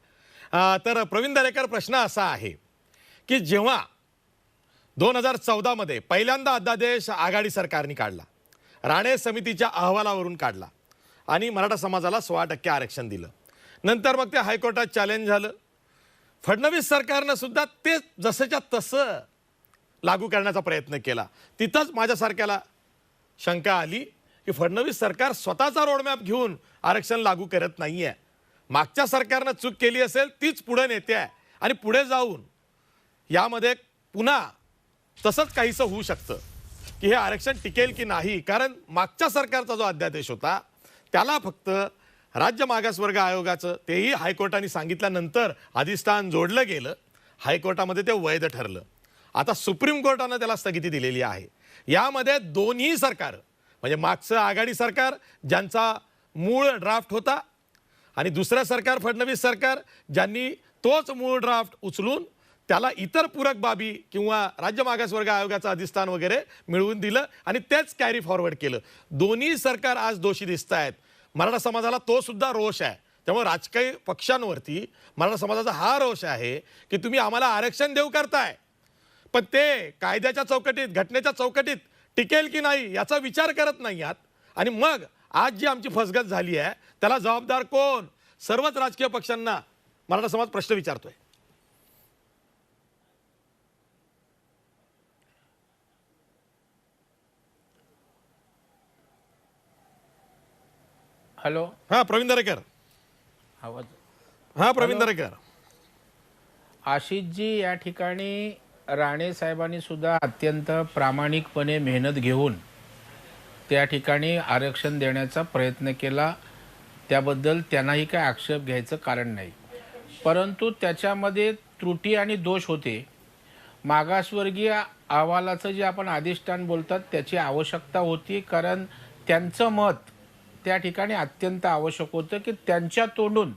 तर प्रवीण दरेकर, प्रश्न असा आहे की जेव्हा 2014 मध्ये पहिल्यांदा अध्यादेश आघाडी सरकारने काढला, राणे समितीच्या अहवालावरून काढला आणि मराठा समाजाला 16% आरक्षण दिलं, नंतर मग ते हायकोर्टात चॅलेंज झालं. फडणवीस सरकारनं सुद्धा ते जसंच्या तसं लागू करण्याचा प्रयत्न केला. तिथंच माझ्यासारख्याला शंका आली की फडणवीस सरकार स्वतःचा रोडमॅप घेऊन आरक्षण लागू करत नाहीये. मागच्या सरकारनं चूक केली असेल तीच पुढे नेते आहे आणि पुढे जाऊन यामध्ये पुन्हा तसंच काहीसं होऊ शकतं की हे आरक्षण टिकेल की नाही, कारण मागच्या सरकारचा जो अध्यादेश होता त्याला फक्त राज्य मागासवर्ग आयोगाचं, तेही हायकोर्टाने सांगितल्यानंतर अधिष्ठान जोडलं गेलं, हायकोर्टामध्ये ते वैध ठरलं. आता सुप्रीम कोर्टानं त्याला स्थगिती दिलेली आहे. यामध्ये दोन्ही सरकार, म्हणजे मागचं आघाडी सरकार ज्यांचा मूळ ड्राफ्ट होता आणि दुसरं सरकार फडणवीस सरकार ज्यांनी तोच मूळ ड्राफ्ट उचलून त्याला इतर पूरक बाबी किंवा राज्य मागासवर्ग आयोगाचं अधिष्ठान वगैरे मिळवून दिलं आणि तेच कॅरी फॉरवर्ड केलं. दोन्ही सरकार आज दोषी दिसत आहेत. मराठा समाजाला तो सुद्धा रोष आहे. त्यामुळे राजकीय पक्षांवरती मराठा समाजाचा हा रोष आहे की तुम्ही आम्हाला आरक्षण देऊ करताय, पण ते कायद्याच्या चौकटीत, घटनेच्या चौकटीत टिकेल की नाही याचा विचार करत नाही आहात. आणि मग आज जी आमची फसगत झाली आहे त्याला जबाबदार कोण? सर्वच राजकीय पक्षांना मराठा समाज प्रश्न विचारतोय. हॅलो, हा प्रवीण दरेकर. आवाज. हा प्रवीण दरेकर. आशिषजी, या ठिकाणी राणे साहेबांनी सुद्धा अत्यंत प्रामाणिकपणे मेहनत घेऊन त्या ठिकाणी आरक्षण देण्याचा प्रयत्न केला, त्याबद्दल त्यांनाही काही आक्षेप घ्यायचं कारण नाही. परंतु त्याच्यामध्ये त्रुटी आणि दोष होते. मागासवर्गीय अहवालाचं जे आपण अधिष्ठान बोलतात त्याची आवश्यकता होती, कारण त्यांचं मत त्या ठिकाणी अत्यंत आवश्यक होतं की त्यांच्या तोंडून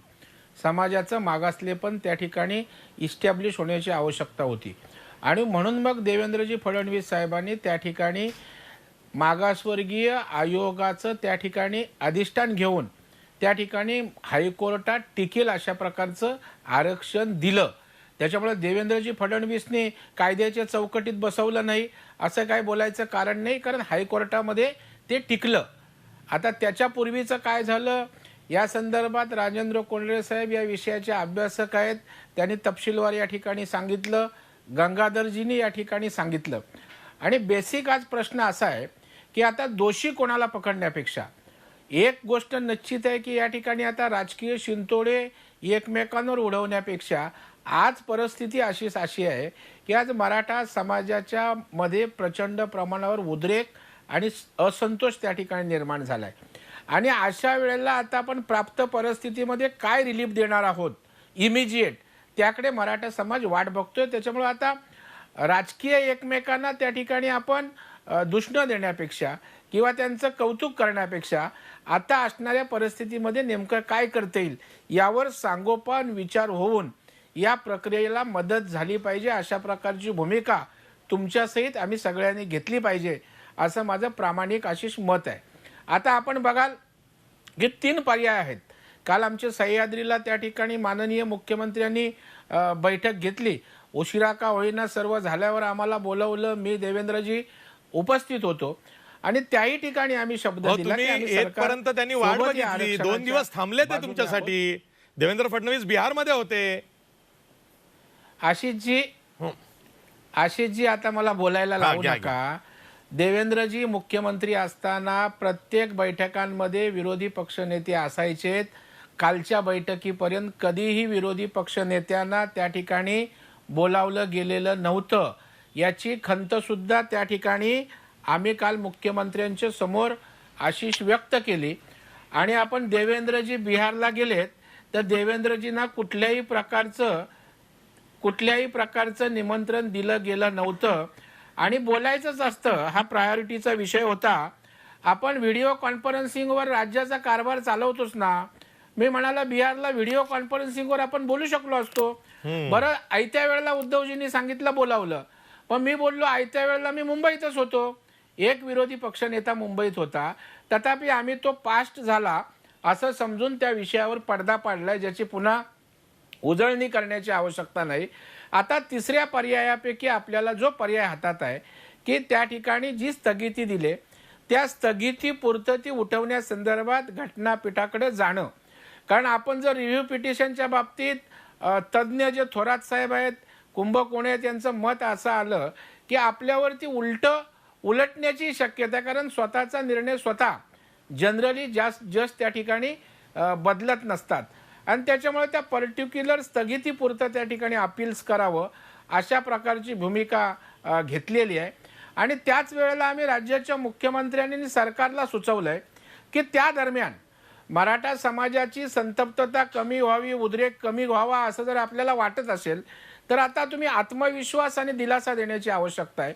समाजाचं मागासलेपण त्या ठिकाणी इस्टॅब्लिश होण्याची आवश्यकता होती. आणि म्हणून मग देवेंद्रजी फडणवीस साहेबांनी त्या ठिकाणी मागासवर्गीय आयोगाचं त्या ठिकाणी अधिष्ठान घेऊन त्या ठिकाणी हायकोर्टात टिकेल अशा प्रकारचं आरक्षण दिलं. त्याच्यामुळे देवेंद्रजी फडणवीसने कायद्याच्या चौकटीत बसवलं नाही असं काय बोलायचं कारण नाही, कारण हायकोर्टामध्ये ते टिकलं. आता त्याच्यापूर्वीचं काय झालं या संदर्भात राजेंद्र कोंडरे साहेब या विषयाचे अभ्यासक आहेत, त्यांनी तपशीलवार या ठिकाणी सांगितलं, गंगाधरजींनी या ठिकाणी सांगितलं. आणि बेसिक आज प्रश्न असा आहे की आता दोषी कोणाला पकडण्यापेक्षा एक गोष्ट निश्चित आहे की या ठिकाणी आता राजकीय शिंतोडे एकमेकांवर उडवण्यापेक्षा आज परिस्थिती अशी आहे की आज मराठा समाजाच्या मध्ये प्रचंड प्रमाणावर उद्रेक आणि असंतोष त्या ठिकाणी निर्माण झालाय. आणि अशा वेळेला आता आपण प्राप्त परिस्थितीमध्ये काय रिलीफ देणार आहोत इमिजिएट, त्याकडे मराठा समाज वाट बघतोय. त्याच्यामुळे आता राजकीय एकमेकांना त्या ठिकाणी आपण दूषणं देण्यापेक्षा किंवा त्यांचं कौतुक करण्यापेक्षा आता असणाऱ्या परिस्थितीमध्ये नेमकं काय करता येईल यावर सांगोपान विचार होऊन या प्रक्रियेला मदत झाली पाहिजे, अशा प्रकारची भूमिका तुमच्यासहित आम्ही सगळ्यांनी घेतली पाहिजे असं माझं प्रामाणिक आशिष मत आहे. आता आपण बघाल की 3 पर्याय आहेत. काल आमच्या सह्याद्रीला त्या ठिकाणी माननीय मुख्यमंत्र्यांनी बैठक घेतली. उशिरा का होईना सर्व झाल्यावर आम्हाला बोलवलं. मी देवेंद्रजी उपस्थित होतो आणि त्याही ठिकाणी आम्ही शब्द दिला की आम्ही येतपर्यंत त्यांनी वाट बघितली. 2 दिवस थांबले ते तुमच्यासाठी. देवेंद्र फडणवीस बिहारमध्ये होते. आशिषजी आता मला बोलायला लावू नका. देवेंद्रजी मुख्यमंत्री असताना प्रत्येक बैठकांमध्ये विरोधी पक्षनेते असायचेत. कालच्या बैठकीपर्यंत कधीही विरोधी पक्षनेत्यांना त्या ठिकाणी बोलावलं गेलेलं नव्हतं, याची खंत सुद्धा त्या ठिकाणी आम्ही काल मुख्यमंत्र्यांच्या समोर आशिष व्यक्त केली. आणि आपण देवेंद्रजी बिहारला गेलेत तर देवेंद्रजींना कुठल्याही प्रकारचं निमंत्रण दिलं गेलं नव्हतं. आणि बोलायचंच असतं, हा प्रायोरिटीचा विषय होता. आपण व्हिडिओ कॉन्फरन्सिंगवर राज्याचा कारभार चालवतोच ना. मी म्हणाला बिहारला व्हिडिओ कॉन्फरन्सिंगवर आपण बोलू शकलो असतो. बरं, आयत्या वेळेला उद्धवजींनी सांगितलं बोलावलं, पण मी बोललो आयत्या वेळेला मी मुंबईतच होतो. एक विरोधी पक्षनेता मुंबईत होता, तथापि आम्ही तो पास्ट झाला असं समजून त्या विषयावर पडदा पाडलाय, ज्याची पुन्हा उजळणी करण्याची आवश्यकता नाही. आता तिसऱ्या पर्यायापैकी आपल्याला जो पर्याय हातात आहे की त्या ठिकाणी जी स्थगिती दिली त्या स्थगिती पूर्तती उठवण्यासंदर्भात घटनापीठाकडे जाणं. कारण आपण जर रिव्ह्यू पिटिशनच्या बाबतीत तज्ज्ञ जे थोरात साहेब आहेत, कुंभकोणे आहेत, यांचं मत असं आलं की आपल्यावरती उलटण्याची शक्यता, कारण स्वतःचा निर्णय स्वतः जनरली जस्ट त्या ठिकाणी बदलत नसतात. आणि त्याच्यामुळे त्या पर्टिक्युलर स्थगितीपुरतं त्या ठिकाणी अपील्स करावं अशा प्रकारची भूमिका घेतलेली आहे. आणि त्याच वेळेला आम्ही राज्याच्या मुख्यमंत्र्यांनी सरकारला सुचवलंय की त्या दरम्यान मराठा समाजाची संतप्तता कमी व्हावी, उद्रेक कमी व्हावा असं जर आपल्याला वाटत असेल तर आता तुम्ही आत्मविश्वास आणि दिलासा देण्याची आवश्यकता आहे.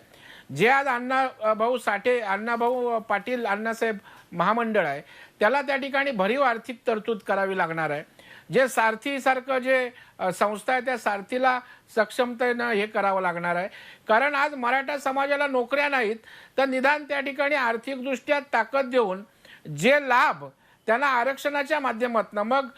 जे आज अण्णाभाऊ साठे, अण्णाभाऊ पाटील, अण्णासाहेब महामंडळ आहे त्याला त्या ठिकाणी भरीव आर्थिक तरतूद करावी लागणार आहे. जे सारथीसारखं जे संस्था आहे त्या सारथीला सक्षमतेनं हे करावं लागणार आहे. कारण आज मराठा समाजाला नोकऱ्या नाहीत तर निदान त्या ठिकाणी आर्थिकदृष्ट्या ताकद देऊन जे लाभ त्यांना आरक्षणाच्या माध्यमातून मग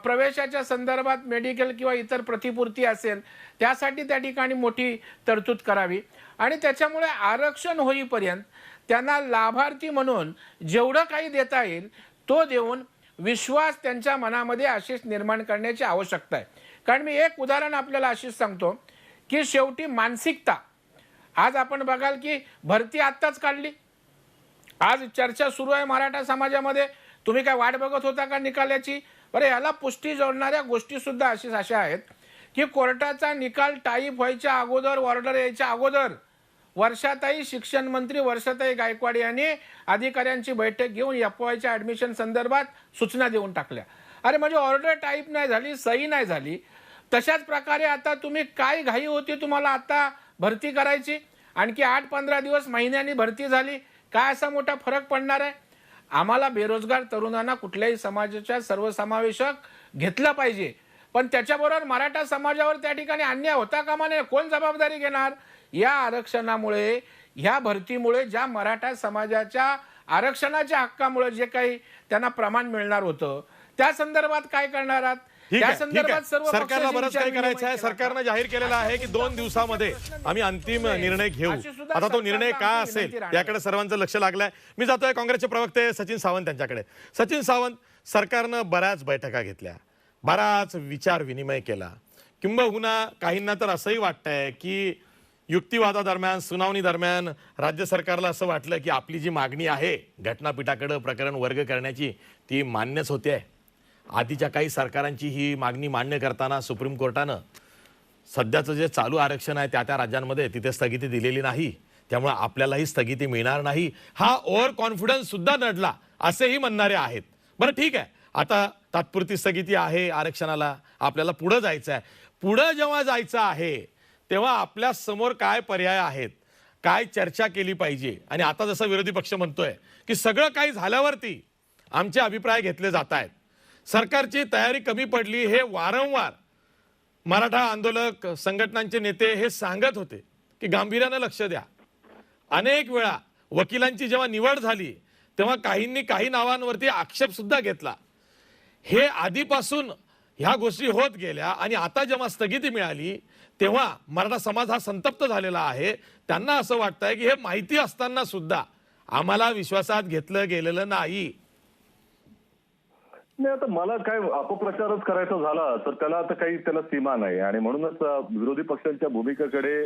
प्रवेशाच्या संदर्भात मेडिकल किंवा इतर प्रतिपूर्ती असेल त्यासाठी त्या ठिकाणी मोठी तरतूद करावी आणि त्याच्यामुळे आरक्षण होईपर्यंत त्यांना लाभार्थी म्हणून जेवढं काही देता येईल तो देऊन विश्वास त्यांच्या मनामध्ये आशिष निर्माण करण्याची आवश्यकता आहे. कारण मी एक उदाहरण आपल्याला आशिष सांगतो की शेवटी मानसिकता, आज आपण बघाल की भरती आत्ताच काढली, आज चर्चा सुरू आहे मराठा समाजामध्ये. तुम्ही काय वाट बघत होता का निकालाची? बरं, याला पुष्टी जोडणाऱ्या गोष्टी सुद्धा अशा आहेत की कोर्टाचा निकाल टाईप व्हायच्या अगोदर, ऑर्डर यायच्या अगोदर वर्षाताई, शिक्षण मंत्री वर्षाताई गायकवाड यांनी अधिकाऱ्यांची बैठक घेऊन एफवायच्या ऍडमिशन संदर्भात सूचना देऊन टाकल्या. अरे म्हणजे ऑर्डर टाईप नाही झाली, सही नाही झाली. तशाच प्रकारे आता तुम्ही काय घाई होती तुम्हाला आता भरती करायची? आणखी 8-15 दिवस महिन्यांनी भरती झाली, काय असा मोठा फरक पडणार आहे? आम्हाला बेरोजगार तरुणांना कुठल्याही समाजाच्या सर्वसमावेशक घेतलं पाहिजे, पण त्याच्याबरोबर मराठा समाजावर त्या ठिकाणी अन्याय होता कामा नये. कोण जबाबदारी घेणार? या आरक्षणामुळे, ह्या भरतीमुळे ज्या मराठा समाजाच्या आरक्षणाच्या हक्कामुळे जे काही त्यांना प्रमाण मिळणार होतं त्या संदर्भात काय करणार आहात? ठीक त्या आहे. संदर्भात सर्व सरकारला पक्षांची बरंच काही विचार करायचं आहे. विनिमय केला. सरकारनं जाहीर केलेलं आहे की 2 दिवसामध्ये आम्ही अंतिम निर्णय घेऊ. आता तो निर्णय काय असेल याकडे सर्वांचं लक्ष लागलंय. मी जातोय काँग्रेसचे प्रवक्ते सचिन सावंत यांच्याकडे. सचिन सावंत, सरकारनं बऱ्याच बैठका घेतल्या, बराच विचार विनिमय केला, किंबहुना काहींना तर असंही वाटतंय की युक्तिवादादरम्यान, सुनावणी दरम्यान राज्य सरकारला असं वाटलं की आपली जी मागणी आहे घटनापीठाकडे प्रकरण वर्ग करण्याची ती मान्यच होते. आधीच्या काही सरकारांची ही मागणी मान्य करताना सुप्रीम कोर्टानं सध्याचं जे चालू आरक्षण आहे त्या राज्यांमध्ये तिथे स्थगिती दिलेली नाही, त्यामुळे आपल्यालाही स्थगिती मिळणार नाही, हा ओव्हर कॉन्फिडन्स सुद्धा नडला असेही म्हणणारे आहेत. बरं ठीक आहे, आता तात्पुरती स्थगिती आहे आरक्षणाला, आपल्याला पुढं जायचं आहे. पुढं जेव्हा जायचं आहे तेव्हा आपल्या समोर काय पर्याय आहेत, काय चर्चा केली पाहिजे. आणि आता जसं विरोधी पक्ष म्हणतोय की सगळं काही झाल्यावरती आमचे अभिप्राय घेतले जात आहेत, सरकारची तयारी कमी पडली, हे वारंवार मराठा आंदोलक संघटनांचे नेते हे सांगत होते की गांभीर्यानं लक्ष द्या. अनेक वेळा वकिलांची जेव्हा निवड झाली तेव्हा काहींनी काही नावांवरती आक्षेप सुद्धा घेतला. हे आधीपासून ह्या गोष्टी होत गेल्या आणि आता जेव्हा स्थगिती मिळाली तेव्हा मराठा समाज हा संतप्त झालेला आहे. त्यांना असं वाटतंय की हे माहिती असताना सुद्धा आम्हाला विश्वासात घेतलं गेलेलं नाही. नाही, आता मला काय अपप्रचारच करायचा झाला तर त्याला आता काही सीमा नाही आणि म्हणूनच विरोधी पक्षांच्या भूमिकेकडे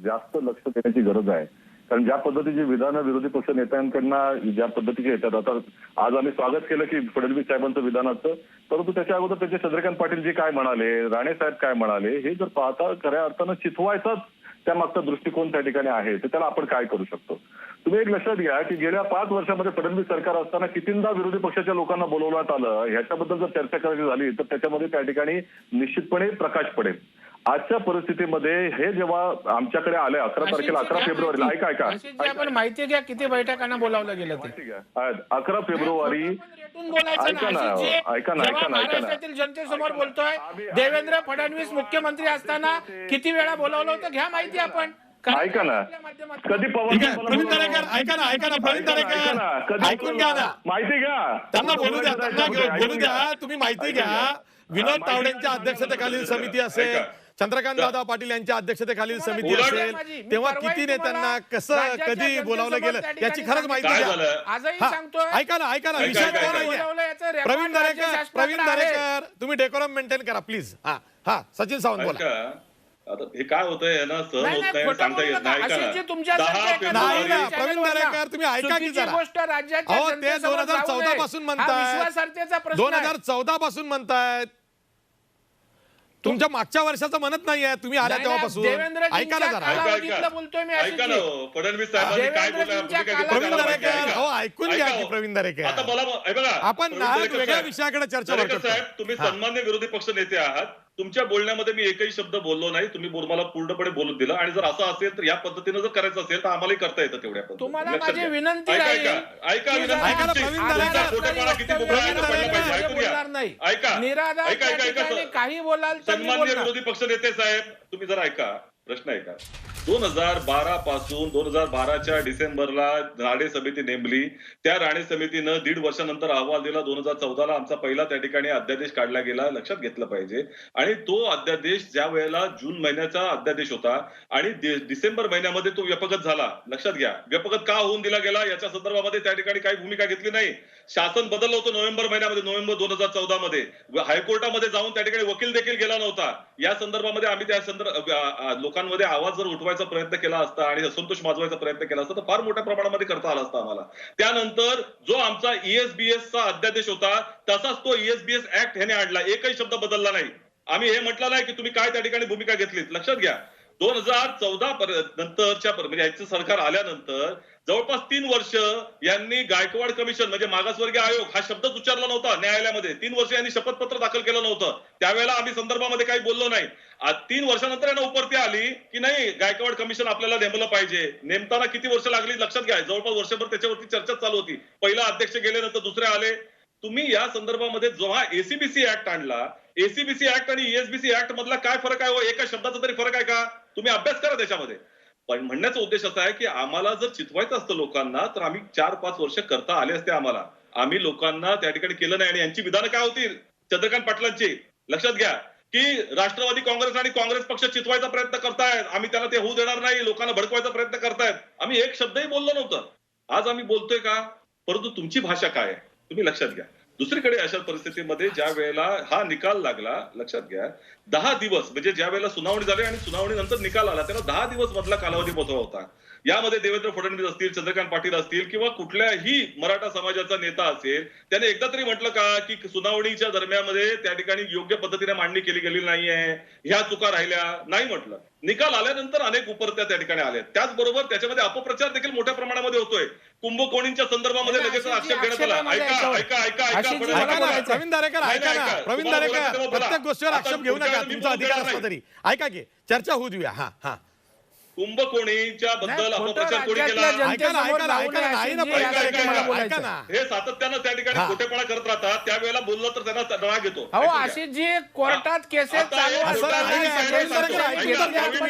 जास्त लक्ष देण्याची गरज आहे. कारण ज्या पद्धतीची विधानं विरोधी पक्ष नेत्यांकडनं ज्या पद्धतीचे येतात, आता आज आम्ही स्वागत केलं की फडणवीस साहेबांचं विधानाचं, परंतु त्याच्या अगोदर त्याचे चंद्रकांत पाटील जी काय म्हणाले, राणे साहेब काय म्हणाले, हे जर पाहता खऱ्या अर्थानं चिथवायचाच त्या मागचा दृष्टिकोन त्या ठिकाणी आहे, तर त्याला आपण काय करू शकतो? तुम्ही एक लक्षात घ्या की गेल्या 5 वर्षामध्ये फडणवीस सरकार असताना कितींदा विरोधी पक्षाच्या लोकांना बोलवण्यात आलं, ह्याच्याबद्दल जर चर्चा करायची झाली तर त्याच्यामध्ये त्या ठिकाणी निश्चितपणे प्रकाश पडेल. आजच्या परिस्थितीमध्ये हे जेव्हा आमच्याकडे आले 11 तारखेला 11 फेब्रुवारीला ऐका आपण माहिती घ्या किती बैठकांना बोलावलं गेलं ते. माहिती घ्या 11 फेब्रुवारी ऐका ना महाराष्ट्रातील जनतेसमोर बोलतोय. देवेंद्र फडणवीस मुख्यमंत्री असताना किती वेळा बोलावलं होतं घ्या माहिती आपण. ऐका ना, कधी प्रवीण दरेकर, ऐका ना प्रवीण दरेकर, ऐकून घ्या ना, माहिती घ्या, त्यांना बोलू द्या, त्यांना बोलू द्या. तुम्ही माहिती घ्या. विनोद तावडेंच्या अध्यक्षतेखालील समिती असेल, चंद्रकांत दादा पाटील यांच्या अध्यक्षतेखालील समिती असेल, तेव्हा किती नेत्यांना कसं कधी बोलावलं गेलं याची खरंच माहिती द्या. आजही सांगतोय. ऐका ना विषय तो नाहीये. प्रवीण दरेकर तुम्ही डेकोरम मेंटेन करा प्लीज. हा सचिन सावंत बोला. आता हे काय होतंय ना, सहन होत नाही, सांगता येत नाही. नाही ना प्रवीण दरेकर तुम्ही ऐका की जरा. अहो ते 2014 पासून म्हणतायत, 2014 पासून म्हणतायत, तुमच्या मागच्या वर्षाचं म्हणत नाहीये तुम्ही आल्या तेव्हापासून. ऐका ना जरा. ऐका ना फडणवीस साहेबांनी काय बोलला प्रवीण दरेकर, हो ऐकून घ्या की प्रवीण दरेकर. आता मला बघा, आपण वेगळ्या विषयाकडे चर्चा करतो साहेब. तुम्ही सन्मान्य विरोधी पक्ष नेते आहात, तुमच्या बोलण्यामध्ये मी एकही शब्द बोललो नाही, तुम्ही मला पूर्णपणे बोलून दिलं. आणि जर असं असेल तर या पद्धतीनं जर करायचं असेल तर आम्हालाही करता येतं तेवढ्या पद्धतीने. तुम्हाला माझी विनंती ऐका प्रवीण सन्मान्य विरोधी पक्ष नेते साहेब, तुम्ही जरा ऐका, प्रश्न ऐका. 2012 पासून 2012च्या डिसेंबरला राणे समिती नेमली. त्या राणे समितीनं 1.5 वर्षानंतर अहवाल दिला. 2014ला आमचा पहिला त्या ठिकाणी अध्यादेश काढला गेला, लक्षात घेतलं पाहिजे. आणि तो अध्यादेश ज्या वेळेला जून महिन्याचा अध्यादेश होता आणि डिसेंबर महिन्यामध्ये तो व्यपगत झाला. लक्षात घ्या, व्यपगत का होऊन दिला गेला याच्या संदर्भामध्ये त्या ठिकाणी काही भूमिका घेतली नाही. शासन बदललं होतं नोव्हेंबर महिन्यामध्ये, नोव्हेंबर 2014 मध्ये. हायकोर्टामध्ये जाऊन त्या ठिकाणी वकील देखील गेला नव्हता. या संदर्भामध्ये आम्ही त्या लोकांमध्ये आवाज जर उठवायचा प्रयत्न केला असता आणि असंतोष माजवायचा प्रयत्न केला असता तर फार मोठ्या प्रमाणामध्ये करता आला असता आम्हाला. त्यानंतर जो आमचा ESBS चा अध्यादेश होता तसाच तो ESBS ऍक्ट ह्याने आणला, एकही शब्द बदलला नाही. आम्ही हे म्हटलं नाही की तुम्ही काय त्या ठिकाणी भूमिका घेतलीत. लक्षात घ्या, 2014 नंतरच्या म्हणजे ह्याचं सरकार आल्यानंतर जवळपास 3 वर्ष यांनी गायकवाड कमिशन म्हणजे मागासवर्गीय आयोग हा शब्दच उच्चारला नव्हता न्यायालयामध्ये. 3 वर्ष यांनी शपथपत्र दाखल केलं नव्हतं. त्यावेळेला आम्ही संदर्भामध्ये काही बोललो नाही. 3 वर्षानंतर यांना उपरती आली की नाही गायकवाड कमिशन आपल्याला नेमलं पाहिजे. नेमताना किती वर्ष लागली लक्षात घ्या, जवळपास वर्षभर त्याच्यावरती चर्चा चालू होती. पहिला अध्यक्ष गेले, नंतर दुसरे आले. तुम्ही या संदर्भामध्ये जेव्हा ACBC ऍक्ट आणला, ACBC ऍक्ट आणि ESBC ऍक्ट मधला काय फरक आहे? एका शब्दाचा तरी फरक आहे का? तुम्ही अभ्यास करा त्याच्यामध्ये. पण म्हणण्याचा उद्देश असा आहे की आम्हाला जर चितवायचं असतं लोकांना तर आम्ही 4-5 वर्ष करता आले असते आम्हाला. आम्ही लोकांना त्या ठिकाणी केलं नाही. आणि यांची विधानं काय होती चंद्रकांत पाटलांची? लक्षात घ्या की राष्ट्रवादी काँग्रेस आणि काँग्रेस पक्ष चितवायचा प्रयत्न करतायत, आम्ही त्याला ते होऊ देणार नाही, लोकांना भडकवायचा प्रयत्न करतायत. आम्ही एक शब्दही बोललो नव्हतं. आज आम्ही बोलतोय का? परंतु तुमची भाषा काय आहे तुम्ही लक्षात घ्या. दुसरीकडे अशा परिस्थितीमध्ये ज्या वेळेला हा निकाल लागला, लक्षात घ्या 10 दिवस म्हणजे ज्या वेळेला सुनावणी झाली आणि सुनावणी नंतर निकाल आला त्याला 10 दिवस मधला कालावधी मोठा होता. यामध्ये देवेंद्र फडणवीस असतील, चंद्रकांत पाटील असतील किंवा कुठल्याही मराठा समाजाचा नेता असेल त्याने एकदा तरी म्हटलं का की सुनावणीच्या दरम्यानमध्ये त्या ठिकाणी योग्य पद्धतीने मांडणी केली गेली नाहीये, ह्या चुका राहिल्या? नाही म्हटलं. निकाल आल्यानंतर अनेक उपरत्या त्या ठिकाणी आल्या. त्याचबरोबर त्याच्यामध्ये अपप्रचार देखील मोठ्या प्रमाणामध्ये होतोय. कुंभकोणींच्या संदर्भामध्ये लगेच आक्षेप घेण्यात आला. प्रवीण दरेकर ऐका ना, प्रवीण दरेकर प्रत्येक गोष्टीवर आक्षेप घेऊ नका, तुमचा अधिकार असला तरी. ऐका की चर्चा होऊ देऊया. हा हा कुंभकोणीच्या बद्दल अपप्रचार कोणी केला? ऐका ना, हे सातत्यानं त्या ठिकाणी खोटेपणा करत राहतात. त्यावेळेला बोललं तर त्यांना राग येतो. अहो आशिषजी कोर्टात केसेस चालू असताना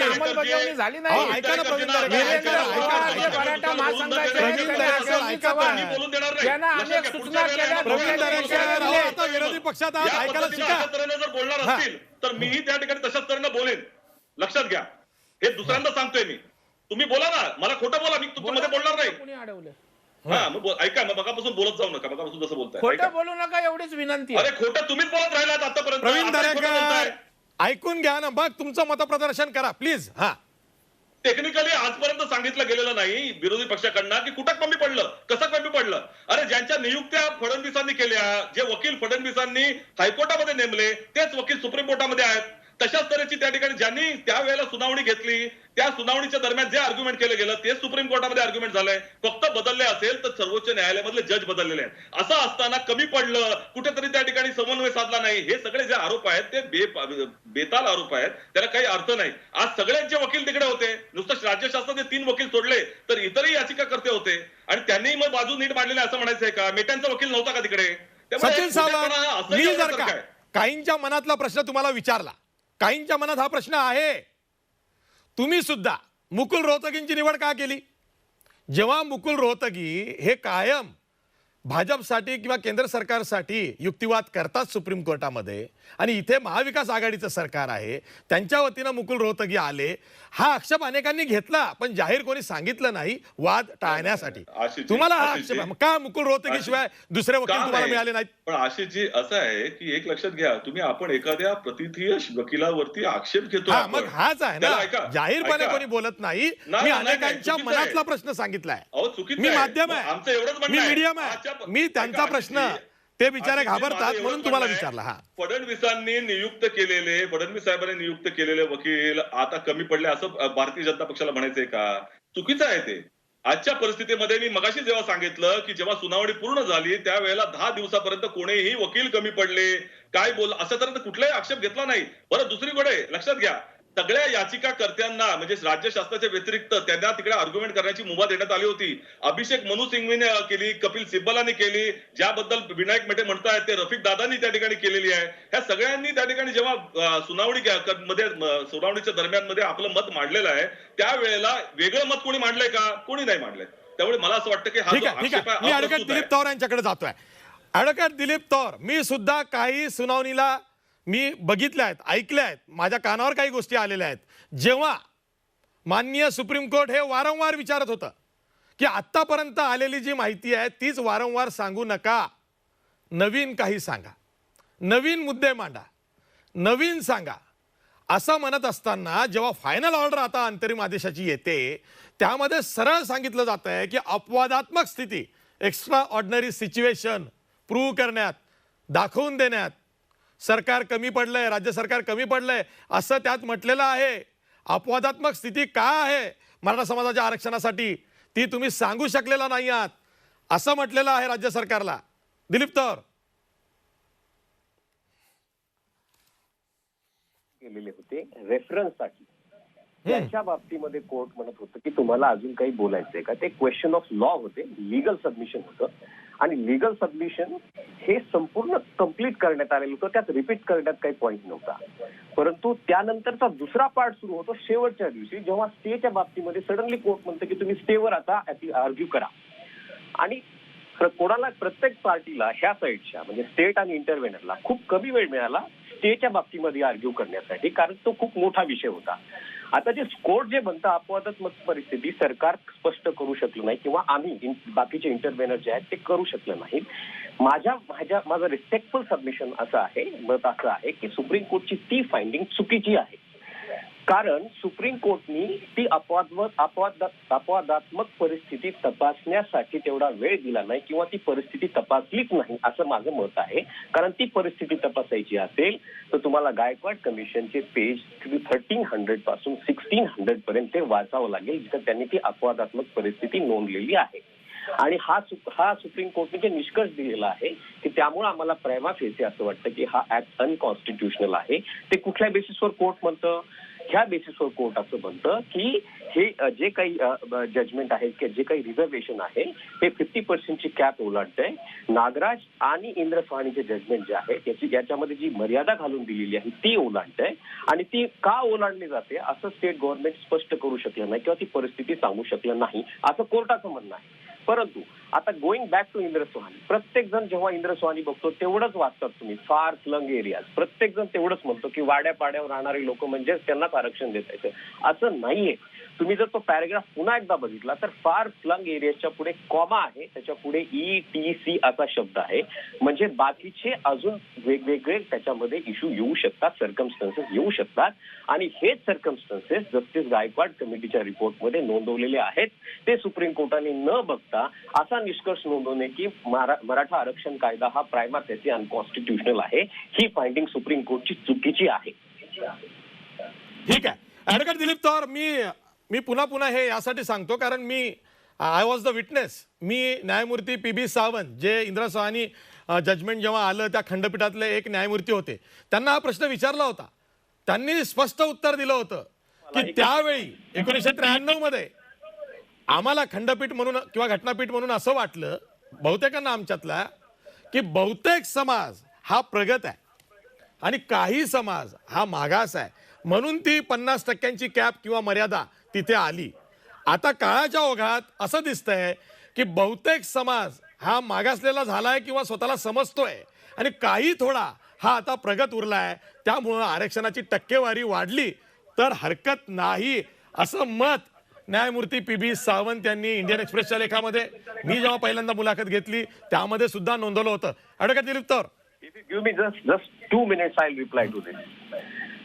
अंमलबजावणी झाली नाही. ऐका ना प्रवीण दरेकर, मराठा महासंघाचे बोलून देणार नाही. त्यांना अनेक सूचना केल्या. प्रवीण दरेकर आता विरोधी पक्षात आहात, ऐकायला शिका. अशा तऱ्हेने जर बोलणार असतील तर मीही त्या ठिकाणी तशाच तऱ्हेने बोलेन. लक्षात घ्या, हे दुसऱ्यांदा सांगतोय मी. तुम्ही बोला ना, मला खोटं बोला, मी तुमच्यामध्ये बोलणार नाही. कोणी अडवलं? हा मग ऐका, मग मगापासून बोलत जाऊ नका, मगापासून जसं बोलताय. खोटं बोलू नका एवढीच विनंती. अरे खोटं तुम्हीच बोलत राहिलात आतापर्यंत. प्रवीण दरेकर ऐकून घ्या ना, मग तुमचं मतप्रदर्शन करा प्लीज. हा टेक्निकली आजपर्यंत सांगितलं गेलेलं नाही विरोधी पक्षाकडनं की कुठं कमी पडलं, कसं कमी पडलं. अरे ज्यांच्या नियुक्त्या फडणवीसांनी केल्या, जे वकील फडणवीसांनी हायकोर्टामध्ये नेमले तेच वकील सुप्रीम कोर्टामध्ये आहेत. तशाच तऱ्हेची त्या ठिकाणी ज्यांनी त्यावेळेला सुनावणी घेतली त्या सुनावणीच्या दरम्यान जे आर्ग्युमेंट केलं गेलं तेच सुप्रीम कोर्टामध्ये आर्ग्युमेंट झालंय. फक्त बदलले असेल तर सर्वोच्च न्यायालयामधले जज बदललेले आहेत. असं असताना कमी पडलं, कुठेतरी त्या ठिकाणी समन्वय साधला नाही, हे सगळे जे आरोप आहेत ते बेताल आरोप आहेत, त्याला काही अर्थ नाही. आज सगळ्यांचे वकील तिकडे होते. नुसतं राज्य शासनाचे 3 वकील सोडले तर इतरही याचिकाकर्ते होते आणि त्यांनी मग बाजू नीट मांडलेली असं म्हणायचंय का? मेट्यांचा वकील नव्हता का तिकडे? सचिन सावंत, मी जर का काहींच्या मनातला प्रश्न तुम्हाला विचारला, काहींच्या मनात हा प्रश्न आहे, तुम्ही सुद्धा मुकुल रोहतगींची निवड का केली? जेव्हा मुकुल रोहतगी हे कायम भाजपसाठी किंवा केंद्र सरकारसाठी युक्तिवाद करतात सुप्रीम कोर्टामध्ये आणि इथे महाविकास आघाडीचं सरकार आहे, त्यांच्या वतीनं मुकुल रोहतगी आले, हा आक्षेप अनेकांनी घेतला पण जाहीर कोणी सांगितलं नाही वाद टाळण्यासाठी. तुम्हाला हा आक्षेप का मुकुल रोहतगी शिवाय दुसरे वकील तुम्हाला मिळाले नाहीत? पण आशिषजी असं आहे की एक लक्षात घ्या, तुम्ही आपण एखाद्या प्रतिथीय वकिलावरती आक्षेप घेतो. मग हाच आहे ना, जाहीरपणे कोणी बोलत नाही. मी अनेकांच्या मनातला प्रश्न सांगितलाय. चुकीचं मी माध्यम आहे, आमचं एवढंच म्हणणं मी आहे. मीडियम आहे, मी त्यांचा प्रश्न ते बिचारे घाबरतात म्हणून तुम्हाला विचारला. हा फडणवीसांनी नियुक्त केलेले, फडणवीस साहेबांनी नियुक्त केलेले वकील आता कमी पडले असं भारतीय जनता पक्षाला म्हणायचंय का? चुकीचं आहे ते. आजच्या परिस्थितीमध्ये मी मगाशी जेव्हा सांगितलं की जेव्हा सुनावणी पूर्ण झाली त्यावेळेला 10 दिवसापर्यंत कोणीही वकील कमी पडले, काय बोल असं तर कुठलाही आक्षेप घेतला नाही. बरं दुसरीकडे लक्षात घ्या, सगळ्या याचिकाकर्त्यांना म्हणजे राज्य शासनाच्या व्यतिरिक्त त्यांना तिकडे आर्ग्युमेंट करण्याची मुभा देण्यात आली होती. अभिषेक मनु सिंघवीने केली, कपिल सिब्बलाने केली, ज्याबद्दल विनायक मेटे म्हणतायत ते रफिक दादांनी त्या ठिकाणी केलेली आहे. ह्या सगळ्यांनी त्या ठिकाणी जेव्हा सुनावणीच्या दरम्यान मध्ये आपलं मत मांडलेलं आहे, त्यावेळेला वेगळं मत कोणी मांडलंय का? कोणी नाही मांडलंय. त्यामुळे मला असं वाटतं की हा ठीक जो आहे, ठीक आक्षेप आहे. आहे मी हा ॲडव्होकेट प्रस्तुत आहे. दिलीप तौर यांच्याकडे जातोय. ॲडव्होकेट दिलीप तौर, मी सुद्धा काही सुनावणीला मी बघितल्या आहेत, ऐकल्या आहेत, माझ्या कानावर काही गोष्टी आलेल्या आहेत. जेव्हा माननीय सुप्रीम कोर्ट हे वारंवार विचारत होतं की आत्तापर्यंत आलेली जी माहिती आहे तीच वारंवार सांगू नका, नवीन काही सांगा, नवीन मुद्दे मांडा, नवीन सांगा, असं म्हणत असताना जेव्हा फायनल ऑर्डर आता अंतरिम आदेशाची येते त्यामध्ये सरळ सांगितलं जात आहे की अपवादात्मक स्थिती, एक्स्ट्रा ऑर्डिनरी सिच्युएशन प्रूव्ह करण्यात, दाखवून देण्यात सरकार कमी पडलंय, राज्य सरकार कमी पडलंय असं त्यात म्हटलेलं आहे. अपवादात्मक स्थिती का आहे मराठा समाजाच्या आरक्षणासाठी ती तुम्ही सांगू शकलेला नाही आहात असं म्हटलेलं आहे राज्य सरकारला. दिलीप तौर, केलेले होते रेफरन्ससाठी, त्याच्या बाबतीमध्ये कोर्ट म्हणत होतं की तुम्हाला अजून काही बोलायचंय का? ते क्वेश्चन ऑफ लॉ होते, लिगल सबमिशन होतं आणि लिगल सबमिशन हे संपूर्ण कंप्लीट करण्यात आलेलं होतं. त्यात रिपीट करण्यात काही पॉईंट नव्हता. परंतु त्यानंतरचा दुसरा पार्ट सुरू होतो शेवटच्या दिवशी, जेव्हा स्टेच्या बाबतीमध्ये सडनली कोर्ट म्हणतं की तुम्ही स्टेवर आता आर्ग्यू करा. आणि कोणाला, प्रत्येक पार्टीला ह्या साईडच्या म्हणजे स्टेट आणि इंटरव्हेनरला खूप कमी वेळ मिळाला स्टेच्या बाबतीमध्ये आर्ग्यू करण्यासाठी, कारण तो खूप मोठा विषय होता. आता जे कोर्ट जे म्हणतं अपवादात्मक परिस्थिती सरकार स्पष्ट करू शकलं नाही किंवा आम्ही बाकीचे इंटरव्हेनर जे आहेत ते करू शकलं नाही. माझं रिस्पेक्टफुल सबमिशन असं आहे, मत असं आहे की सुप्रीम कोर्टची ती फाइंडिंग चुकीची आहे. कारण सुप्रीम कोर्टनी ती अपवादात्मक परिस्थिती तपासण्यासाठी तेवढा वेळ दिला नाही किंवा ती परिस्थिती तपासलीच नाही असं माझं मत आहे. कारण ती परिस्थिती तपासायची असेल तर तुम्हाला गायकवाड कमिशनचे पेज 1300 पासून 1600 पर्यंत ते वाचावं लागेल, जिथे त्यांनी ती अपवादात्मक परिस्थिती नोंदलेली आहे. आणि हा सुप्रीम कोर्टने जे निष्कर्ष दिलेला आहे की त्यामुळे आम्हाला प्रायमा फेसी असं वाटतं की हा ऍक्ट अनकॉन्स्टिट्युशनल आहे. ते कुठल्या बेसिसवर कोर्ट म्हणतं? ह्या बेसिसवर कोर्ट असं म्हणतं की हे जे काही जजमेंट आहे की जे काही रिझर्वेशन आहे ते 50% कॅप ओलांडतंय. नागराज आणि इंद्र स्वानीचे जजमेंट जे आहे याच्यामध्ये जी मर्यादा घालून दिलेली आहे ती ओलांडतंय. आणि ती का ओलांडली जाते असं स्टेट गव्हर्नमेंट स्पष्ट करू शकलं नाही किंवा ती परिस्थिती सांगू शकलं नाही असं कोर्टाचं म्हणणं आहे. परंतु आता going back to Indra Sawhney, प्रत्येक जण जेव्हा इंद्र स्वानी बघतो तेवढंच वाचतात तुम्ही, फार फ्लंग एरियाज, प्रत्येक जण तेवढंच म्हणतो की वाड्या पाड्यावर राहणारे लोक म्हणजे त्यांनाच आरक्षण देता येतं. असं नाहीये. तुम्ही जर तो पॅराग्राफ पुन्हा एकदा बघितला तर फार फ्लंग एरियाच्या पुढे कॉमा आहे, त्याच्या पुढे ETC असा शब्द आहे. म्हणजे बाकीचे अजून वेगवेगळे त्याच्यामध्ये इश्यू येऊ शकतात, सर्कमस्टन्सेस येऊ शकतात. आणि हेच सर्कमस्टन्सेस जस्टिस गायकवाड कमिटीच्या रिपोर्टमध्ये नोंदवलेले आहेत. ते सुप्रीम कोर्टाने न बघता असा निष्कर्ष नोंदवणे की मराठा आरक्षण कायदा हा प्रायमा फेसी अनकॉन्स्टिट्युशनल आहे, ही फाइंडिंग सुप्रीम कोर्टची चुकीची आहे. ठीक आहे. ॲडव्होकेट दिलीप तौर, मी पुन्हा हे यासाठी सांगतो कारण आय वॉज द विटनेस. मी न्यायमूर्ती PB सावंत, जे इंदिरा स्वानी जजमेंट जेव्हा आलं त्या खंडपीठातले एक न्यायमूर्ती होते, त्यांना हा प्रश्न विचारला होता. त्यांनी स्पष्ट उत्तर दिलं होतं की त्यावेळी 1993 मध्ये आम्हाला खंडपीठ म्हणून किंवा घटनापीठ म्हणून असं वाटलं बहुतेकांना आमच्यातला की बहुतेक समाज हा प्रगत आहे आणि काही समाज हा मागास आहे, म्हणून ती 50% कॅप किंवा मर्यादा तिथे आली. आता काळाच्या ओघात असं दिसतंय की बहुतेक समाज हा मागासलेला झालाय किंवा स्वतःला समजतोय आणि काही थोडा हा आता प्रगत उरलाय, त्यामुळं आरक्षणाची टक्केवारी वाढली तर हरकत नाही असं मत न्यायमूर्ती PB सावंत यांनी इंडियन एक्सप्रेसच्या लेखामध्ये मी जेव्हा पहिल्यांदा मुलाखत घेतली त्यामध्ये सुद्धा नोंदवलं होतं. ॲडव्होकेट दिलीप तौर, If you give me just 2 minutes, I'll reply to this.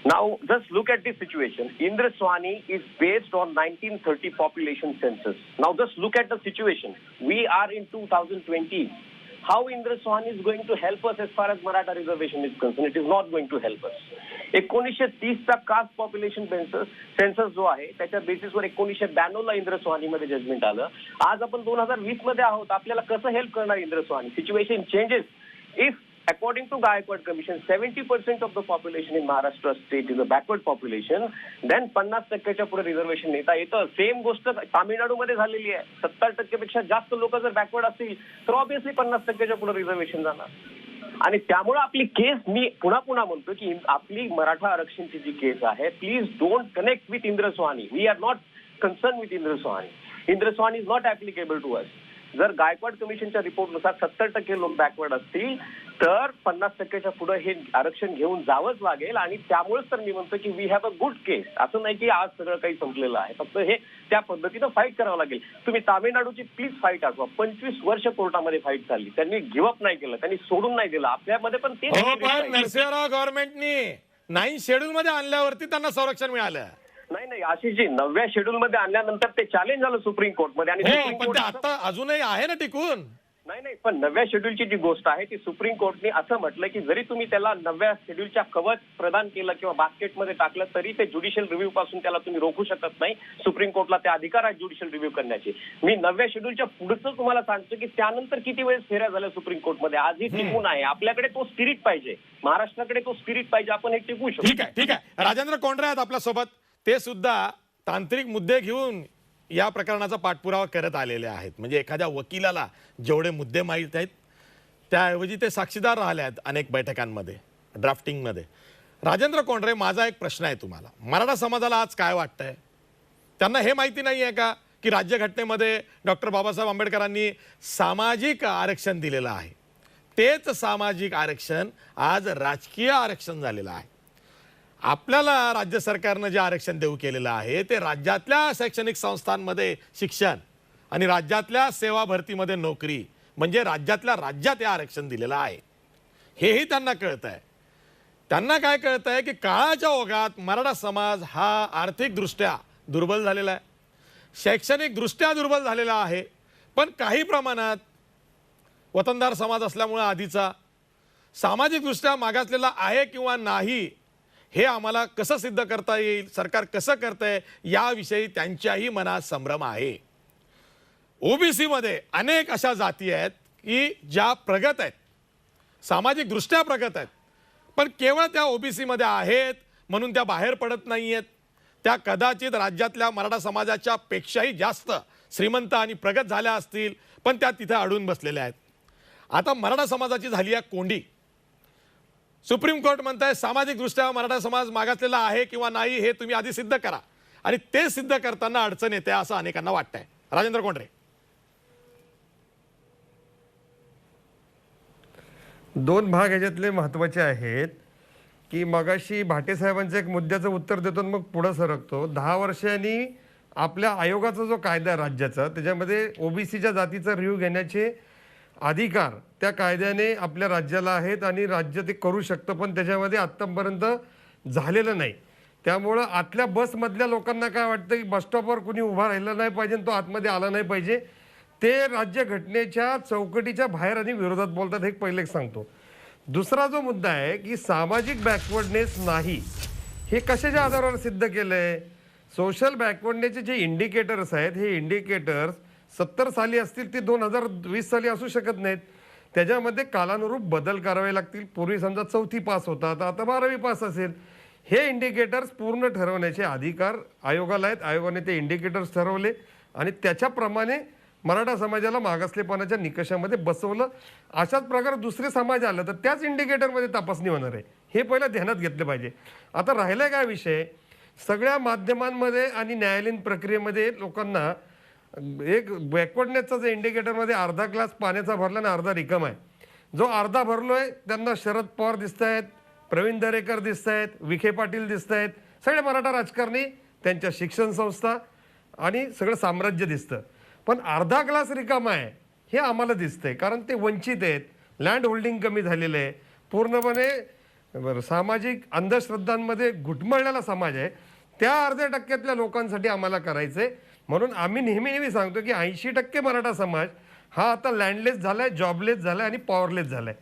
Now, just look at this situation. Indra Swani is based on 1930 population census. Now, just look at the situation. We are in 2020. How Indra Swani is going to help us as far as Maratha reservation is concerned? It is not going to help us. 1930 चा caste population census जो आहे त्याच्या बेसिसवर 1992 ला इंद्र स्वानी मध्ये judgement आलं. आज आपण 2020 मध्ये आहोत. आपल्याला कसं हेल्प करणार Indra Swani? Situation changes. If According to Gaikwad Commission, 70% of the population in Maharashtra state is a backward population. Then 50% पुढे रिझर्वेशन नेता येतं. सेम गोष्ट तामिळनाडूमध्ये झालेली आहे. 70% पेक्षा जास्त लोक जर बॅकवर्ड असतील तर ऑब्व्हियसली 50% पुढे रिझर्वेशन जाणार. आणि त्यामुळे आपली केस, मी पुन्हा पुन्हा म्हणतो की आपली मराठा आरक्षणची जी केस आहे, please don't connect with Indra Sawhney. We are not concern with Indra Sawhney. Indra Sawhney is not applicable to us. जर गायकवाड कमिशनच्या रिपोर्टनुसार 70% लोक बॅकवर्ड असतील तर 50%च्या पुढे हे आरक्षण घेऊन जावंच लागेल. आणि त्यामुळेच तर मी म्हणतो की वी हॅव अ गुड केस. असं नाही की आज सगळं काही संपलेलं आहे, फक्त हे त्या पद्धतीनं फाईट करावं लागेल. तुम्ही तामिळनाडूची प्लीज फाईट आठवा. 25 वर्ष कोर्टामध्ये फाईट चालली, त्यांनी गिव्हअप नाही केलं, त्यांनी सोडून नाही दिलं. आपल्यामध्ये पण ते नरसिंहराव गव्हर्नमेंटनी 9 शेड्यूल मध्ये आणल्यावरती त्यांना संरक्षण मिळालं. नाही आशिषजी, 9व्या शेड्यूल मध्ये आणल्यानंतर ते चॅलेंज झालं सुप्रीम कोर्टमध्ये. आणि सुप्रीम पण कोर्ट आता अजूनही आहे ना टिकून. नाही पण 9व्या शेड्यूलची जी गोष्ट आहे ती सुप्रीम कोर्टने असं म्हटलं की जरी तुम्ही त्याला 9व्या शेड्यूलच्या कवच प्रदान केलं किंवा बास्केटमध्ये टाकलं तरी ते ज्युडिशियल रिव्ह्यू पासून त्याला तुम्ही रोखू शकत नाही. सुप्रीम कोर्टला ते अधिकार आहे ज्युडिशियल रिव्ह्यू करण्याचे. मी 9व्या शेड्यूलच्या पुढचं तुम्हाला सांगतो की त्यानंतर किती वेळेस फेऱ्या झाल्या सुप्रीम कोर्टमध्ये. आजही टिकून आहे. आपल्याकडे तो स्पिरिट पाहिजे, महाराष्ट्राकडे तो स्पिरिट पाहिजे. आपण हे टिकू शकतो. ठीक आहे. राजेंद्र कोंडरे आहेत आपल्यासोबत. ते सुद्धा तांत्रिक मुद्दे घेऊन या प्रकरणाचा पाठपुरावा करत आलेले आहेत. म्हणजे एखाद्या वकिलाला जेवढे मुद्दे माहीत आहेत त्याऐवजी ते साक्षीदार राहिले आहेत अनेक बैठकांमध्ये, ड्राफ्टिंगमध्ये. राजेंद्र कोंडरे, माझा एक प्रश्न आहे तुम्हाला. मराठा समाजाला आज काय वाटतंय? त्यांना हे माहिती नाही आहे का की राज्यघटनेमध्ये डॉक्टर बाबासाहेब आंबेडकरांनी सामाजिक आरक्षण दिलेलं आहे. तेच सामाजिक आरक्षण आज राजकीय आरक्षण झालेलं आहे. आपल्याला राज्य सरकारनं जे आरक्षण देऊ केलेलं आहे ते राज्यातल्या शैक्षणिक संस्थांमध्ये शिक्षण आणि राज्यातल्या सेवा भरतीमध्ये नोकरी, म्हणजे राज्यातल्या राज्यात हे आरक्षण दिलेलं आहे. हेही त्यांना कळतं आहे. त्यांना काय कळतं आहे की काळाच्या ओघात मराठा समाज हा आर्थिकदृष्ट्या दुर्बल झालेला आहे, शैक्षणिकदृष्ट्या दुर्बल झालेला आहे. पण काही प्रमाणात वतनदार समाज असल्यामुळे आधीचा सामाजिकदृष्ट्या मागासलेला आहे किंवा नाही हे आम्हाला कसं सिद्ध करता येईल, सरकार कसं करतंय याविषयी त्यांच्याही मनात संभ्रम आहे. ओबीसी मध्ये अनेक अशा जाती आहेत की ज्या प्रगत आहेत, सामाजिकदृष्ट्या प्रगत आहेत, पण केवळ त्या ओबीसी मध्ये आहेत म्हणून त्या बाहेर पडत नाही आहेत. त्या कदाचित राज्यातल्या मराठा समाजाच्या पेक्षाही जास्त श्रीमंत आणि प्रगत झाल्या असतील, पण त्या तिथे अडून बसलेल्या आहेत. आता मराठा समाजाची झाली आहे कोंडी. सुप्रीम कोर्ट म्हणताय सामाजिकदृष्ट्या मराठा समाज मागासलेला आहे किंवा नाही हे तुम्ही आधी सिद्ध करा. आणि ते सिद्ध करताना अडचण येते असं अनेकांना वाटतंय. राजेंद्र कोंडरे. दोन भाग ह्याच्यातले महत्त्वाचे आहेत की मगाशी भाटे साहेबांचं एक मुद्द्याचं उत्तर देतो मग पुढं सरकतो. 10 वर्षांनी आपल्या आयोगाचा जो कायदा आहे राज्याचा, त्याच्यामध्ये ओबीसीच्या जातीचा रिव्ह्यू घेण्याचे अधिकार त्या कायद्याने आपल्या राज्याला आहेत आणि राज्य ते करू शकतं, पण त्याच्यामध्ये आत्तापर्यंत झालेलं नाही. त्यामुळं आतल्या बसमधल्या लोकांना काय वाटतं की बसस्टॉपवर कुणी उभा राहिला नाही पाहिजे, तो आतमध्ये आला नाही पाहिजे. ते राज्य घटनेच्या चौकटीच्या बाहेर आणि विरोधात बोलतात. हे पहिले सांगतो. दुसरा जो मुद्दा आहे की सामाजिक बॅकवर्डनेस नाही, हे कशाच्या आधारावर सिद्ध केलं आहे? सोशल बॅकवर्डनेसचे जे इंडिकेटर्स आहेत, हे इंडिकेटर्स 70 साली असतील ते 2020 साली असू शकत नाहीत. त्याच्यामध्ये कालानुरूप बदल करावे लागतील. पूर्वी समजा 4थी पास होता, आता 12वी पास असेल. हे इंडिकेटर्स पूर्ण ठरवण्याचे अधिकार आयोगाला आहेत. आयोगाने ते इंडिकेटर्स ठरवले आणि त्याच्याप्रमाणे मराठा समाजाला मागासलेपणाच्या निकषामध्ये बसवलं. अशाच प्रकारे दुसरे समाज आलं तर त्याच इंडिकेटरमध्ये तपासणी होणार आहे. हे पहिलं ध्यानात घेतलं पाहिजे. आता राहिला काय विषय, सगळ्या माध्यमांमध्ये आणि न्यायालयीन प्रक्रियेमध्ये लोकांना एक बॅकवर्डनेसचा जे इंडिकेटरमध्ये अर्धा ग्लास पाण्याचा भरला आणि अर्धा रिकाम आहे. जो अर्धा भरलोय त्यांना शरद पवार दिसत आहेत, प्रवीण दरेकर दिसत आहेत, विखे पाटील दिसत आहेत, सगळे मराठा राजकारणी, त्यांच्या शिक्षण संस्था आणि सगळं साम्राज्य दिसतं. पण अर्धा ग्लास रिकामा आहे हे आम्हाला दिसतंय, कारण ते वंचित आहेत, लँड होल्डिंग कमी झालेलं आहे, पूर्णपणे सामाजिक अंधश्रद्धांमध्ये घुटमळलेला समाज आहे. त्या अर्ध्या टक्क्यातल्या लोकांसाठी आम्हाला करायचं आहे. म्हणून आम्ही नेहमी सांगतो की 80% मराठा समाज हा आता लँडलेस झालाय, जॉबलेस झालाय आणि पॉवरलेस झालाय.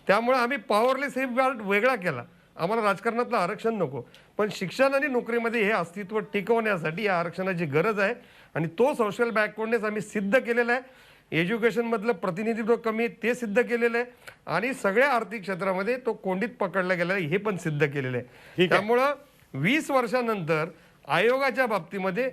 त्यामुळे आम्ही पॉवरलेस हे वेगळा केला. आम्हाला राजकारणातलं आरक्षण नको, पण शिक्षण आणि नोकरीमध्ये हे अस्तित्व टिकवण्यासाठी या आरक्षणाची गरज आहे. आणि तो सोशल बॅकवर्डनेस आम्ही सिद्ध केलेला आहे. एज्युकेशनमधलं प्रतिनिधित्व कमी आहे ते सिद्ध केलेलं आहे आणि सगळ्या आर्थिक क्षेत्रामध्ये तो कोंडीत पकडला गेलेला आहे हे पण सिद्ध केलेलं आहे. त्यामुळं 20 वर्षानंतर आयोगाच्या बाबतीमध्ये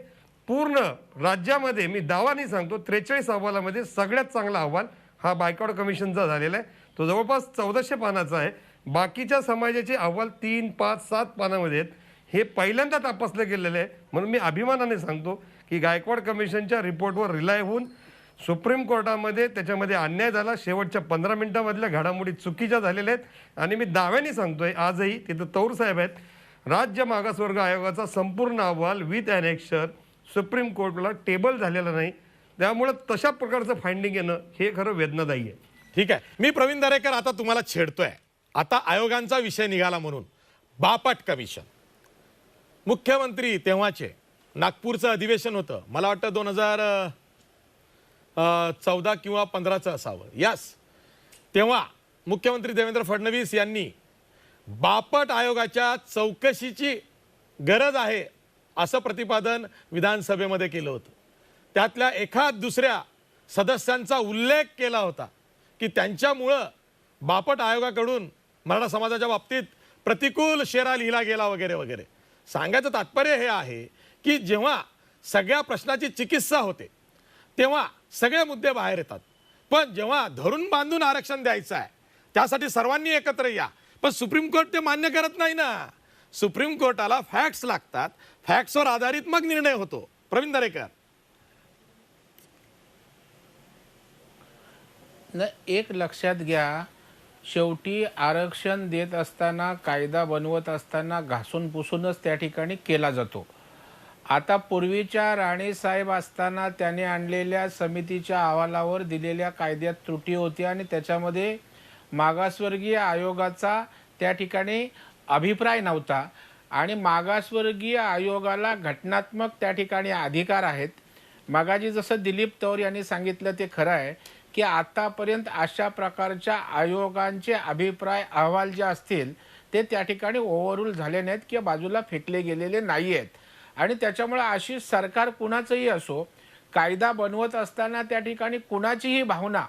पूर्ण राज्यामध्ये मी दावाने सांगतो 43 अहवालामध्ये सगळ्यात चांगला अहवाल हा बायकॉट कमिशनचा झालेला आहे. तो जवळपास 1400 पानाचा आहे. बाकीच्या समाजाचे अहवाल 3, 5, 7 पानामध्ये आहेत. हे पहिल्यांदा तपासलं गेलेलं आहे. म्हणून मी अभिमानाने सांगतो की गायकवाड कमिशनच्या रिपोर्टवर रिलाय होऊन सुप्रीम कोर्टामध्ये त्याच्यामध्ये अन्याय झाला. शेवटच्या 15 मिनिटांमधल्या घडामोडी चुकीच्या झालेल्या आहेत आणि मी दाव्याने सांगतोय आजही तिथं तौर साहेब आहेत. राज्य मागासवर्ग आयोगाचा संपूर्ण अहवाल विथ ॲनेक्शर सुप्रीम कोर्टला टेबल झालेला नाही. त्यामुळं तशा प्रकारचं फाइंडिंग येणं हे खरं वेदनादायी आहे. ठीक आहे, मी प्रवीण दरेकर आता तुम्हाला छेडतोय. आता आयोगांचा विषय निघाला म्हणून बापट कमिशन. मुख्यमंत्री तेव्हाचे नागपूरचं अधिवेशन होतं, मला वाटतं 2014 किंवा 15चं असावं. यस, तेव्हा मुख्यमंत्री देवेंद्र फडणवीस यांनी बापट आयोगाच्या चौकशीची गरज आहे असं प्रतिपादन विधानसभेमध्ये केलं होतं. त्यातल्या एखाद दुसऱ्या सदस्यांचा उल्लेख केला होता की त्यांच्यामुळं बापट आयोगाकडून मराठा समाजाच्या बाबतीत प्रतिकूल शेरा लिहिला गेला वगैरे वगैरे. सांगायचं तात्पर्य हे आहे की जेव्हा सगळ्या प्रश्नाची चिकित्सा होते तेव्हा सगळे मुद्दे बाहेर येतात, पण जेव्हा धरून बांधून आरक्षण द्यायचं आहे त्यासाठी सर्वांनी एकत्र या. पण सुप्रीम कोर्ट ते मान्य करत नाही ना. सुप्रीम कोर्टाला फॅक्ट्स लागतात, फॅक्ट्सवर आधारित मग निर्णय होतो. प्रवीण दरेकर. एक लक्षात घ्या, शेवटी आरक्षण देत असताना, कायदा बनवत असताना घासून पुसूनच त्या ठिकाणी केला जातो. आता पूर्वीच्या राणेसाहेब असताना त्याने आणलेल्या समितीच्या अहवालावर दिलेल्या कायद्यात त्रुटी होती आणि त्याच्यामध्ये मागासवर्गीय आयोगाचा त्या ठिकाणी अभिप्राय नव्हता आणि मागासवर्गीय आयोगाला घटनात्मक त्या ठिकाणी अधिकार आहेत. मागाजी जसं दिलीप तौर यांनी सांगितलं ते खरं आहे की आतापर्यंत अशा प्रकारच्या आयोगांचे अभिप्राय अहवाल जे असतील ते त्या ठिकाणी ओव्हररूल झाले नाहीत किंवा बाजूला फेकले गेलेले नाही आहेत. आणि त्याच्यामुळे अशी सरकार कुणाचंही असो, कायदा बनवत असताना त्या ठिकाणी कुणाचीही भावना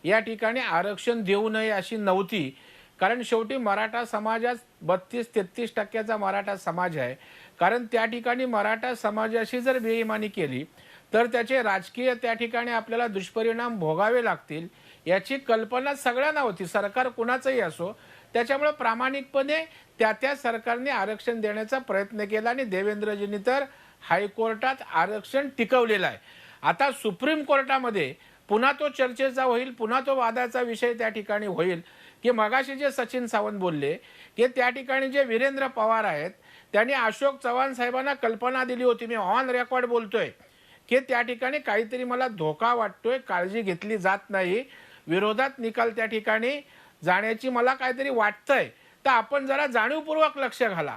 या ठिकाणी आरक्षण देऊ नये अशी नव्हती. कारण शेवटी मराठा समाजात 32-33% मराठा समाज आहे. कारण त्या ठिकाणी मराठा समाजाशी जर बेईमानी केली तर त्याचे राजकीय त्या ठिकाणी आपल्याला दुष्परिणाम भोगावे लागतील याची कल्पना सगळ्यांना होती, सरकार कुणाचंही असो. त्याच्यामुळे प्रामाणिकपणे त्या सरकारने आरक्षण देण्याचा प्रयत्न केला आणि देवेंद्रजींनी तर हायकोर्टात आरक्षण टिकवलेलं आहे. आता सुप्रीम कोर्टामध्ये पुन्हा तो चर्चेचा होईल, पुन्हा तो वादाचा विषय त्या ठिकाणी होईल की मगाशी जे सचिन सावंत बोलले की त्या ठिकाणी जे वीरेंद्र पवार आहेत त्यांनी अशोक चव्हाण साहेबांना कल्पना दिली होती, मी ऑन रेकॉर्ड बोलतोय की त्या ठिकाणी काहीतरी मला धोका वाटतोय, काळजी घेतली जात नाही, विरोधात निकाल त्या ठिकाणी जाण्याची मला काहीतरी वाटतंय, तर आपण जरा जाणीवपूर्वक लक्ष घाला.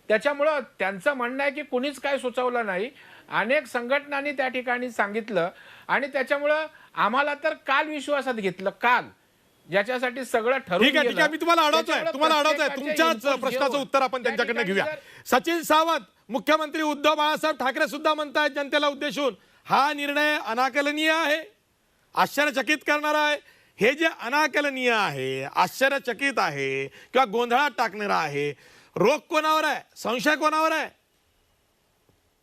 त्याच्यामुळं त्यांचं म्हणणं आहे की कुणीच काय सुचवलं नाही, अनेक संघटनांनी त्या ठिकाणी सांगितलं आणि त्याच्यामुळं आम्हाला तर काल विश्वासात घेतलं, काल ज्याच्यासाठी सगळं ठरवून ठीक आहे, मी तुम्हाला अडवतोय तुमच्याच प्रश्नाचं उत्तर आपण त्यांच्याकडनं घेऊया. सचिन सावंत, मुख्यमंत्री उद्धव बाळासाहेब ठाकरे सुद्धा म्हणतायत जनतेला उद्देशून हा निर्णय अनाकलनीय आहे, आश्चर्यचकित करणारा आहे. हे जे अनाकलनीय आहे, आश्चर्यचकित आहे किंवा गोंधळात टाकणारा आहे, रोख कोणावर आहे, संशय कोणावर आहे?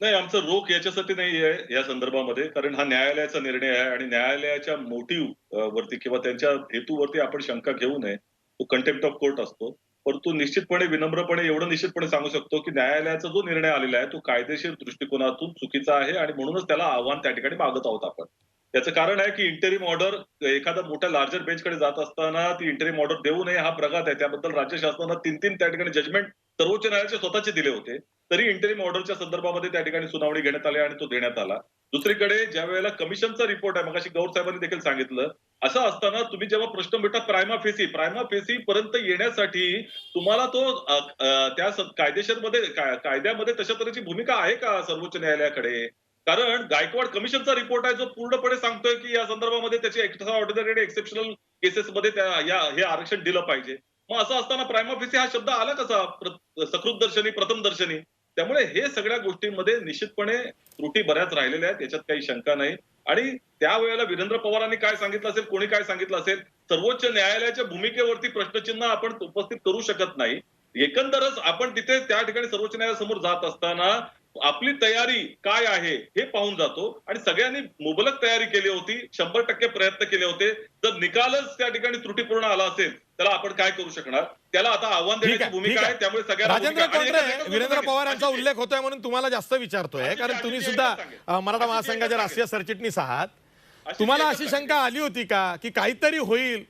नाही, आमचं रोख याच्यासाठी नाही आहे या संदर्भामध्ये, कारण हा न्यायालयाचा निर्णय आहे आणि न्यायालयाच्या मोटिव्ह वरती किंवा त्यांच्या हेतूवरती आपण शंका घेऊ नये. तो कंटेम्प्ट ऑफ कोर्ट असतो. परंतु निश्चितपणे विनम्रपणे एवढं निश्चितपणे सांगू शकतो की न्यायालयाचा जो निर्णय आलेला आहे तो कायदेशीर दृष्टिकोनातून चुकीचा आहे आणि म्हणूनच त्याला आव्हान त्या ठिकाणी मागत आहोत आपण. त्याचं कारण आहे की इंटरिम ऑर्डर एखादा मोठ्या लार्जर बेंचकडे जात असताना ती इंटरिम ऑर्डर देऊ नये हा प्रघात आहे. त्याबद्दल राज्य शासनानं 3 त्या ठिकाणी जजमेंट सर्वोच्च न्यायालयाचे स्वतःचे दिले होते. तरी इंटरिम ऑर्डरच्या संदर्भामध्ये त्या ठिकाणी सुनावणी घेण्यात आली आणि तो देण्यात आला. दुसरीकडे ज्या वेळेला कमिशनचा रिपोर्ट आहे, मगाशी गौर साहेबांनी देखील सांगितलं, असं असताना तुम्ही जेव्हा प्रश्न मिळतात प्रायमा फेसी पर्यंत येण्यासाठी तुम्हाला तो त्या कायद्यामध्ये तशा तऱ्हेची भूमिका आहे का सर्वोच्च न्यायालयाकडे? कारण गायकवाड कमिशनचा रिपोर्ट आहे जो पूर्णपणे सांगतोय की या संदर्भामध्ये त्याची एक्स्ट्रा ऑर्डिनरी आणि एक्सेप्शनल केसेसमध्ये हे आरक्षण दिलं पाहिजे. मग असं असताना प्रायमा फेसी हा शब्द आला कसा सकृत दर्शनी, प्रथम दर्शनी? त्यामुळे हे सगळ्या गोष्टींमध्ये निश्चितपणे त्रुटी बऱ्याच राहिलेल्या आहेत, याच्यात काही शंका नाही. आणि त्यावेळेला वीरेंद्र पवारांनी काय सांगितलं असेल, कोणी काय सांगितलं असेल, सर्वोच्च न्यायालयाच्या भूमिकेवरती प्रश्नचिन्ह आपण उपस्थित करू शकत नाही. एकंदरच आपण तिथे त्या ठिकाणी सर्वोच्च न्यायालयासमोर जात असताना आपली तयारी काय आहे हे पाहून जातो आणि सगळ्यांनी मुबलक तयारी केली होती, 100% प्रयत्न केले होते. जर निकालच त्या ठिकाणी त्रुटीपूर्ण आला असेल त्याला आपण काय करू शकणार? त्याला आता आव्हान ठीक देण्याची आहे, भूमिका ठीक आहे. त्यामुळे आहे. सगळ्यांना राजेंद्र भूमिका- आणि कोंडरे, एकच वीरेंद्र सांगेन. पवार यांचा आशिष- उल्लेख होतोय म्हणून तुम्हाला जास्त विचारतोय, कारण आशिष- तुम्ही आशिष सुद्धा एकच सांगेन. मराठा आशिष महासंघाचे एकच राष्ट्रीय सरचिटणीस आहात. आशिष तुम्हाला एकच अशी सांगेन. शंका आली होती का की काहीतरी होईल,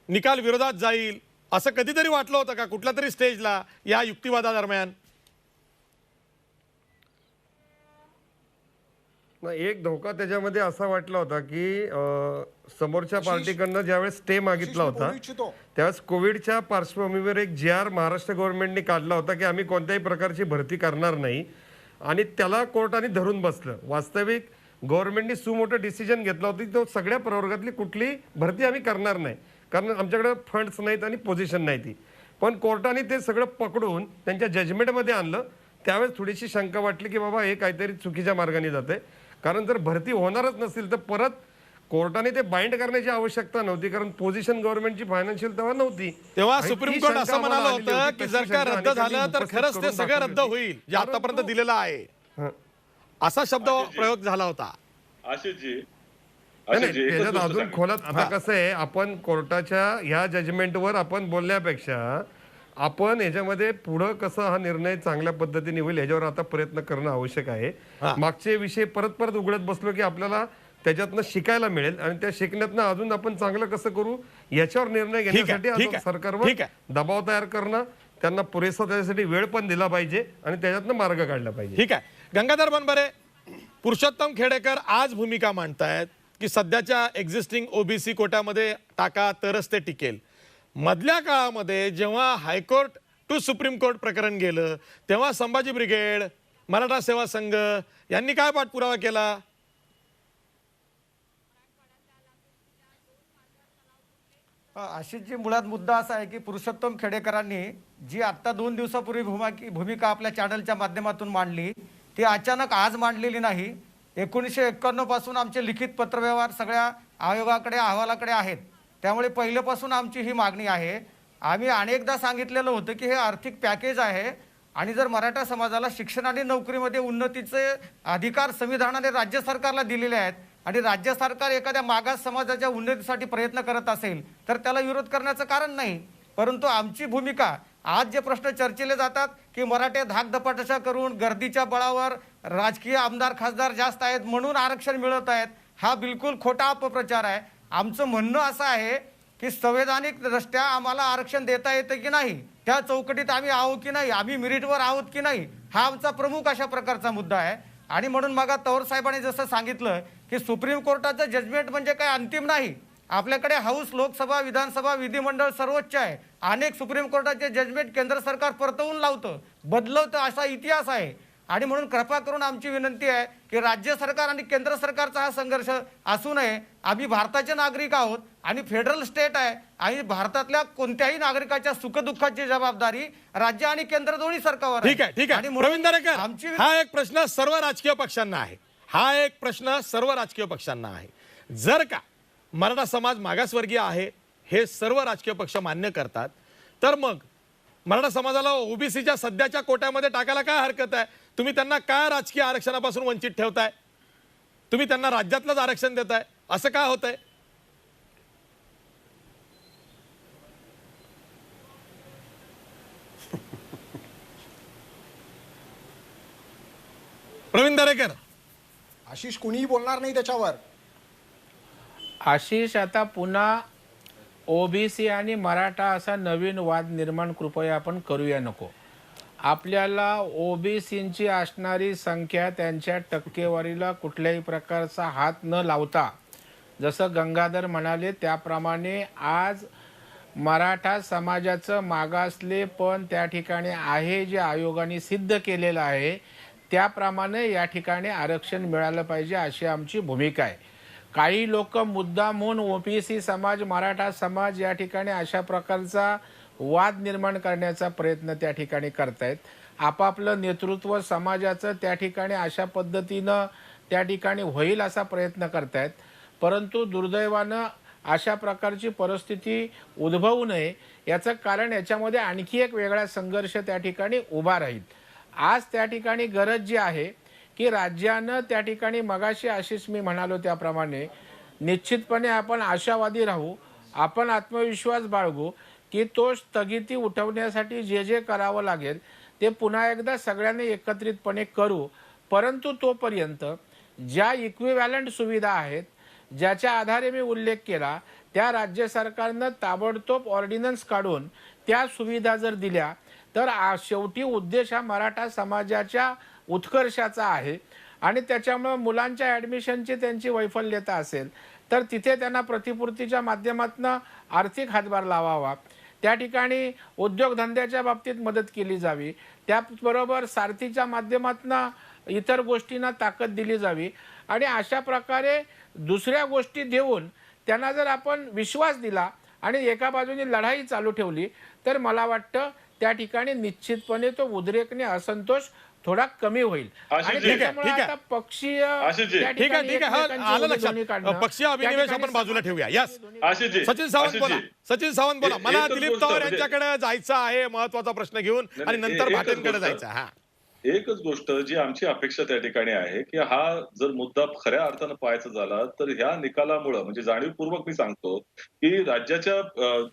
निकाल विरोधात जाईल, असं कधीतरी वाटलं होतं का कुठल्या तरी स्टेजला या युक्तिवादादरम्यान? एक धोका त्याच्यामध्ये असा वाटला होता की समोरच्या पार्टीकडनं ज्यावेळेस स्टे मागितला मी होता बोलू इच्छितो. त्यावेळेस कोविडच्या पार्श्वभूमीवर एक GR महाराष्ट्र गव्हर्नमेंटने काढला होता की आम्ही कोणत्याही प्रकारची भरती करणार नाही, आणि त्याला कोर्टाने धरून बसलं. वास्तविक गव्हर्नमेंटने सुमोठं डिसिजन घेतला होता की तो सगळ्या प्रवर्गातली कुठली भरती आम्ही करणार नाही, कारण आमच्याकडे फंड्स नाहीत आणि पोझिशन नाही ती. पण कोर्टाने ते सगळं पकडून त्यांच्या जजमेंटमध्ये आणलं. त्यावेळेस थोडीशी शंका वाटली की बाबा हे काहीतरी चुकीच्या मार्गाने जाते, कारण जर भरती होणारच नसेल तर परत कोर्टाने ते बाइंड करण्याची आवश्यकता नव्हती, कारण पोझिशन गव्हर्नमेंटची फायनान्शियल तेव्हा नव्हती. तेव्हा आणि ती सुप्रीम कोर्ट शंका असं आम्हाला म्हणालं आलेली होतं होती. की तशी जर का शंका रद्द अनेकांनी झालं तर उपस्थित खरंच ते करून सगळं दाखवली रद्द होती. होईल जे आतापर्यंत परंतु- दिलेलं आहे, हं. असा शब्द प्रयोग झाला होता. आशिषजी नाही, आशिषजी, एकच त्याच्यात गोष्ट अजून सांगेन. खोलात आता कसं आहे, आपण कोर्टाच्या ह्या जजमेंटवर आपण बोलण्यापेक्षा आपण याच्यामध्ये पुढं कसं हा निर्णय चांगल्या पद्धतीने होईल याच्यावर आता प्रयत्न करणं आवश्यक आहे. हा. मागचे विषय परत परत उघडत बसलो की आपल्याला त्याच्यातनं शिकायला मिळेल, आणि त्या शिकण्यातनं अजून आपण चांगलं कसं करू याच्यावर निर्णय घेण्यासाठी ठीक आता आहे, सरकारवर ठीक आहे. दबाव तयार करणं, त्यांना पुरेसा त्याच्यासाठी वेळ पण दिला पाहिजे आणि त्याच्यातनं मार्ग काढला पाहिजे. ठीक आहे. गंगाधर बनबरे, पुरुषोत्तम खेडेकर आज भूमिका मांडतायत की सध्याच्या एक्झिस्टिंग ओबीसी कोट्यामध्ये टाका तरच ते टिकेल. मधल्या काळामध्ये जेव्हा हायकोर्ट टू सुप्रीम कोर्ट प्रकरण गेलं तेव्हा संभाजी ब्रिगेड, मराठा सेवा संघ यांनी काय पाठपुरावा केला? आशिषजी, मुळात मुद्दा असा आहे की पुरुषोत्तम खेडेकरांनी जी आत्ता 2 दिवसापूर्वी भूमिका आपल्या चॅनलच्या माध्यमातून मांडली ती अचानक आज मांडलेली नाही. 1991 पासून आमचे लिखित पत्रव्यवहार सगळ्या आयोगाकडे, अहवालाकडे आहेत. त्यामुळे पहिल्यापासून आमची ही मागणी आहे. आम्ही अनेकदा सांगितलेलं होतं की हे आर्थिक पॅकेज आहे, आणि जर मराठा समाजाला शिक्षण आणि नोकरीमध्ये उन्नतीचे अधिकार संविधानाने राज्य सरकारला दिलेले आहेत, आणि राज्य सरकार एखाद्या मागास समाजाच्या उन्नतीसाठी प्रयत्न करत असेल तर त्याला विरोध करण्याचं कारण नाही. परंतु आमची भूमिका, आज जे प्रश्न चर्चेले जातात की मराठे धाकधपाटशा करून गर्दीच्या बळावर राजकीय आमदार खासदार जास्त आहेत म्हणून आरक्षण मिळत आहेत, हा बिलकुल खोटा अपप्रचार आहे. आमचं म्हणणं असं आहे की संवैधानिक दृष्ट्या आम्हाला आरक्षण देता येतं की नाही, त्या चौकटीत आम्ही आहोत की नाही, आम्ही मेरिटवर आहोत की नाही, हा आमचा प्रमुख अशा प्रकारचा मुद्दा आहे. आणि म्हणून मग तौर साहेबांनी जसं सांगितलं की सुप्रीम कोर्टाचं जजमेंट म्हणजे काय अंतिम नाही. आपल्याकडे हाऊस, लोकसभा, विधानसभा, विधिमंडळ सर्वोच्च आहे. अनेक सुप्रीम कोर्टाचे जजमेंट केंद्र सरकार परतवून लावतं, बदलवतं, असा इतिहास आहे. आणि म्हणून कृपा करून आमची विनंती आहे की राज्य सरकार आणि केंद्र सरकारचा हा संघर्ष असू नये. आम्ही भारताचे नागरिक आहोत आणि फेडरल स्टेट आहे, आणि भारतातल्या कोणत्याही नागरिकाच्या सुखदुःखाची जबाबदारी राज्य आणि केंद्र दोन्ही सरकारवर ठीक आहे, ठीक आहे. प्रवीण दरेकर, आमची हा एक प्रश्न सर्व राजकीय पक्षांना आहे. हा एक प्रश्न सर्व राजकीय पक्षांना आहे. जर का मराठा समाज मागासवर्गीय आहे हे सर्व राजकीय पक्ष मान्य करतात, तर मग मराठा समाजाला ओबीसीच्या सध्याच्या कोट्यामध्ये टाकायला काय हरकत आहे? तुम्ही त्यांना काय राजकीय आरक्षणापासून वंचित ठेवताय? तुम्ही त्यांना राज्यातलंच आरक्षण देताय, असं काय होतंय? प्रवीण दरेकर, आशिष कुणीही बोलणार नाही त्याच्यावर. आशिष, आता पुन्हा ओबीसी आणि मराठा असा नवीन वाद निर्माण कृपया आपण करूया नको. आपल्याला ओबीसींची असणारी संख्या, त्यांच्या टक्केवारीला कुठल्याही प्रकारचा हात न लावता, जसं गंगाधर म्हणाले त्याप्रमाणे आज मराठा समाजाचं मागासले पण त्या ठिकाणी आहे, जे आयोगाने सिद्ध केलेलं आहे त्याप्रमाणे या ठिकाणी आरक्षण मिळालं पाहिजे अशी आमची भूमिका आहे. काही लोक मुद्दामून ओबीसी समाज, मराठा समाज या ठिकाणी अशा प्रकारचा वाद निर्माण करण्याचा प्रयत्न त्या ठिकाणी करतायत. आपापलं नेतृत्व समाजाचं त्या ठिकाणी अशा पद्धतीनं त्या ठिकाणी होईल असा प्रयत्न करतायत, परंतु दुर्दैवानं अशा प्रकारची परिस्थिती उद्भवू नये याचं कारण याच्यामध्ये आणखी एक वेगळा संघर्ष त्या ठिकाणी उभा राहील. आज त्या ठिकाणी गरज जी आहे की राज्यानं त्या ठिकाणी मगाशी आशिष मी म्हणालो त्याप्रमाणे निश्चितपणे आपण आशावादी राहू, आपण आत्मविश्वास बाळगू की तो स्थगिती उठवण्यासाठी जे जे करावं लागेल ते पुन्हा एकदा सगळ्यांनी एकत्रितपणे करू. परंतु तोपर्यंत ज्या इक्विव्हॅलंट सुविधा आहेत, ज्याच्या आधारे मी उल्लेख केला, त्या राज्य सरकारनं ताबडतोब ऑर्डिनन्स काढून त्या सुविधा जर दिल्या तर शेवटी उद्देश हा मराठा समाजाच्या उत्कर्षाचा आहे आणि त्याच्यामुळे मुलांच्या ॲडमिशनची त्यांची वैफल्यता असेल तर तिथे त्यांना प्रतिपूर्तीच्या माध्यमातून आर्थिक हातभार लावावा, त्या ठिकाणी उद्योगधंद्याच्या बाबतीत मदत केली जावी, त्याबरोबर सारथीच्या माध्यमातून इतर गोष्टींना ताकद दिली जावी आणि अशा प्रकारे दुसऱ्या गोष्टी देऊन त्यांना जर आपण विश्वास दिला आणि एका बाजूने लढाई चालू ठेवली तर मला वाटतं त्या ठिकाणी निश्चितपणे तो उद्रेकने असंतोष थोडा कमी होईल. आणि त्याच्यामुळे आता पक्षीय ठीक आहे आलं लक्षात. पक्षीय अभिनिवेश आपण बाजूला ठेवूया. यस सचिन सावंत बोला. सचिन सावंत बोला. मला दिलीप पवार यांच्याकडे जायचं आहे महत्वाचा प्रश्न घेऊन आणि नंतर भाटेंकडे जायचं. हा एकच गोष्ट जी आमची अपेक्षा त्या ठिकाणी आहे की हा जर मुद्दा खऱ्या अर्थानं पाहायचा झाला तर ह्या निकालामुळं म्हणजे जाणीवपूर्वक मी सांगतो की राज्याच्या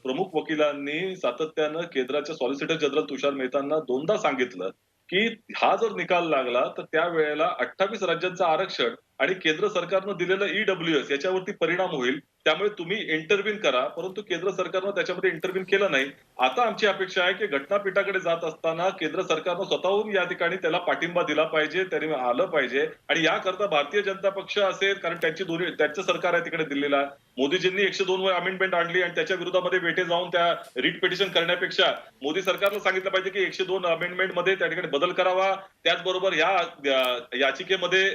प्रमुख वकिलांनी सातत्यानं केंद्राच्या सॉलिसिटर जनरल तुषार मेहतांना दोनदा सांगितलं की हा जर निकाल लागला तर त्यावेळेला 28 राज्यांचं आरक्षण आणि केंद्र सरकारनं दिलेलं EWS याच्यावरती परिणाम होईल, त्यामुळे तुम्ही इंटरव्हीन करा. परंतु केंद्र सरकारनं त्याच्यामध्ये इंटरव्हीन केलं नाही. आता आमची अपेक्षा आहे की घटनापीठाकडे जात असताना केंद्र सरकारनं स्वतःहून या ठिकाणी त्याला पाठिंबा दिला पाहिजे, त्यांनी आलं पाहिजे आणि याकरता भारतीय जनता पक्ष असेल, कारण त्यांचं सरकार आहे तिकडे दिल्लीला, मोदीजींनी 102 वर अमेंडमेंट आणली आणि त्याच्या विरोधामध्ये वेठे जाऊन त्या रिट पिटिशन करण्यापेक्षा मोदी सरकारला सांगितलं पाहिजे की 102 अमेंडमेंट मध्ये त्या ठिकाणी बदल करावा, त्याचबरोबर या याचिकेमध्ये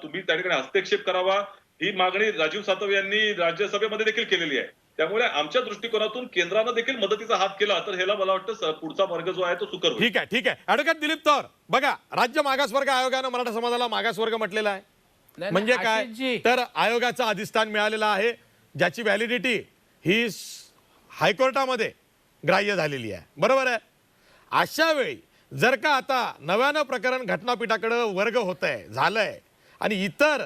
तुम्ही त्या ठिकाणी हस्तक्षेप करावा, ही मागणी राजीव सातव यांनी राज्यसभेमध्ये देखील केलेली आहे. त्यामुळे आमच्या दृष्टिकोनातून केंद्रानं देखील मदतीचा हात केला तर ह्याला मला वाटतं पुढचा वर्ग जो आहे तो सुकर होईल. ठीक आहे ठीक आहे. ॲडव्होकेट दिलीप पवार बघा, राज्य मागासवर्ग आयोगानं मराठा समाजाला मागासवर्ग म्हटलेला आहे. म्हणजे काय तर आयोगाचं अधिष्ठान मिळालेलं आहे ज्याची व्हॅलिडिटी ही हायकोर्टामध्ये ग्राह्य झालेली आहे. बरोबर आहे. अशा वेळी जर का आता नव्यानं प्रकरण घटनापीठाकडे वर्ग होत आहे झालंय आणि इतर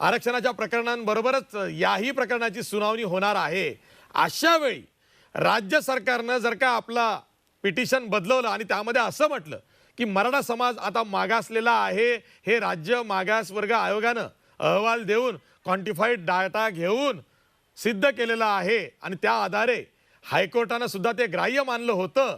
आरक्षणाच्या प्रकरणांबरोबरच याही प्रकरणाची सुनावणी होणार आहे, अशा वेळी राज्य सरकारनं जर का आपला पिटिशन बदलवलं आणि त्यामध्ये असं म्हटलं की मराठा समाज आता मागासलेला आहे, हे राज्य मागासवर्ग आयोगानं अहवाल देऊन क्वांटिफाईड डाटा घेऊन सिद्ध केलेलं आहे आणि त्या आधारे हायकोर्टानं सुद्धा ते ग्राह्य मानलं होतं,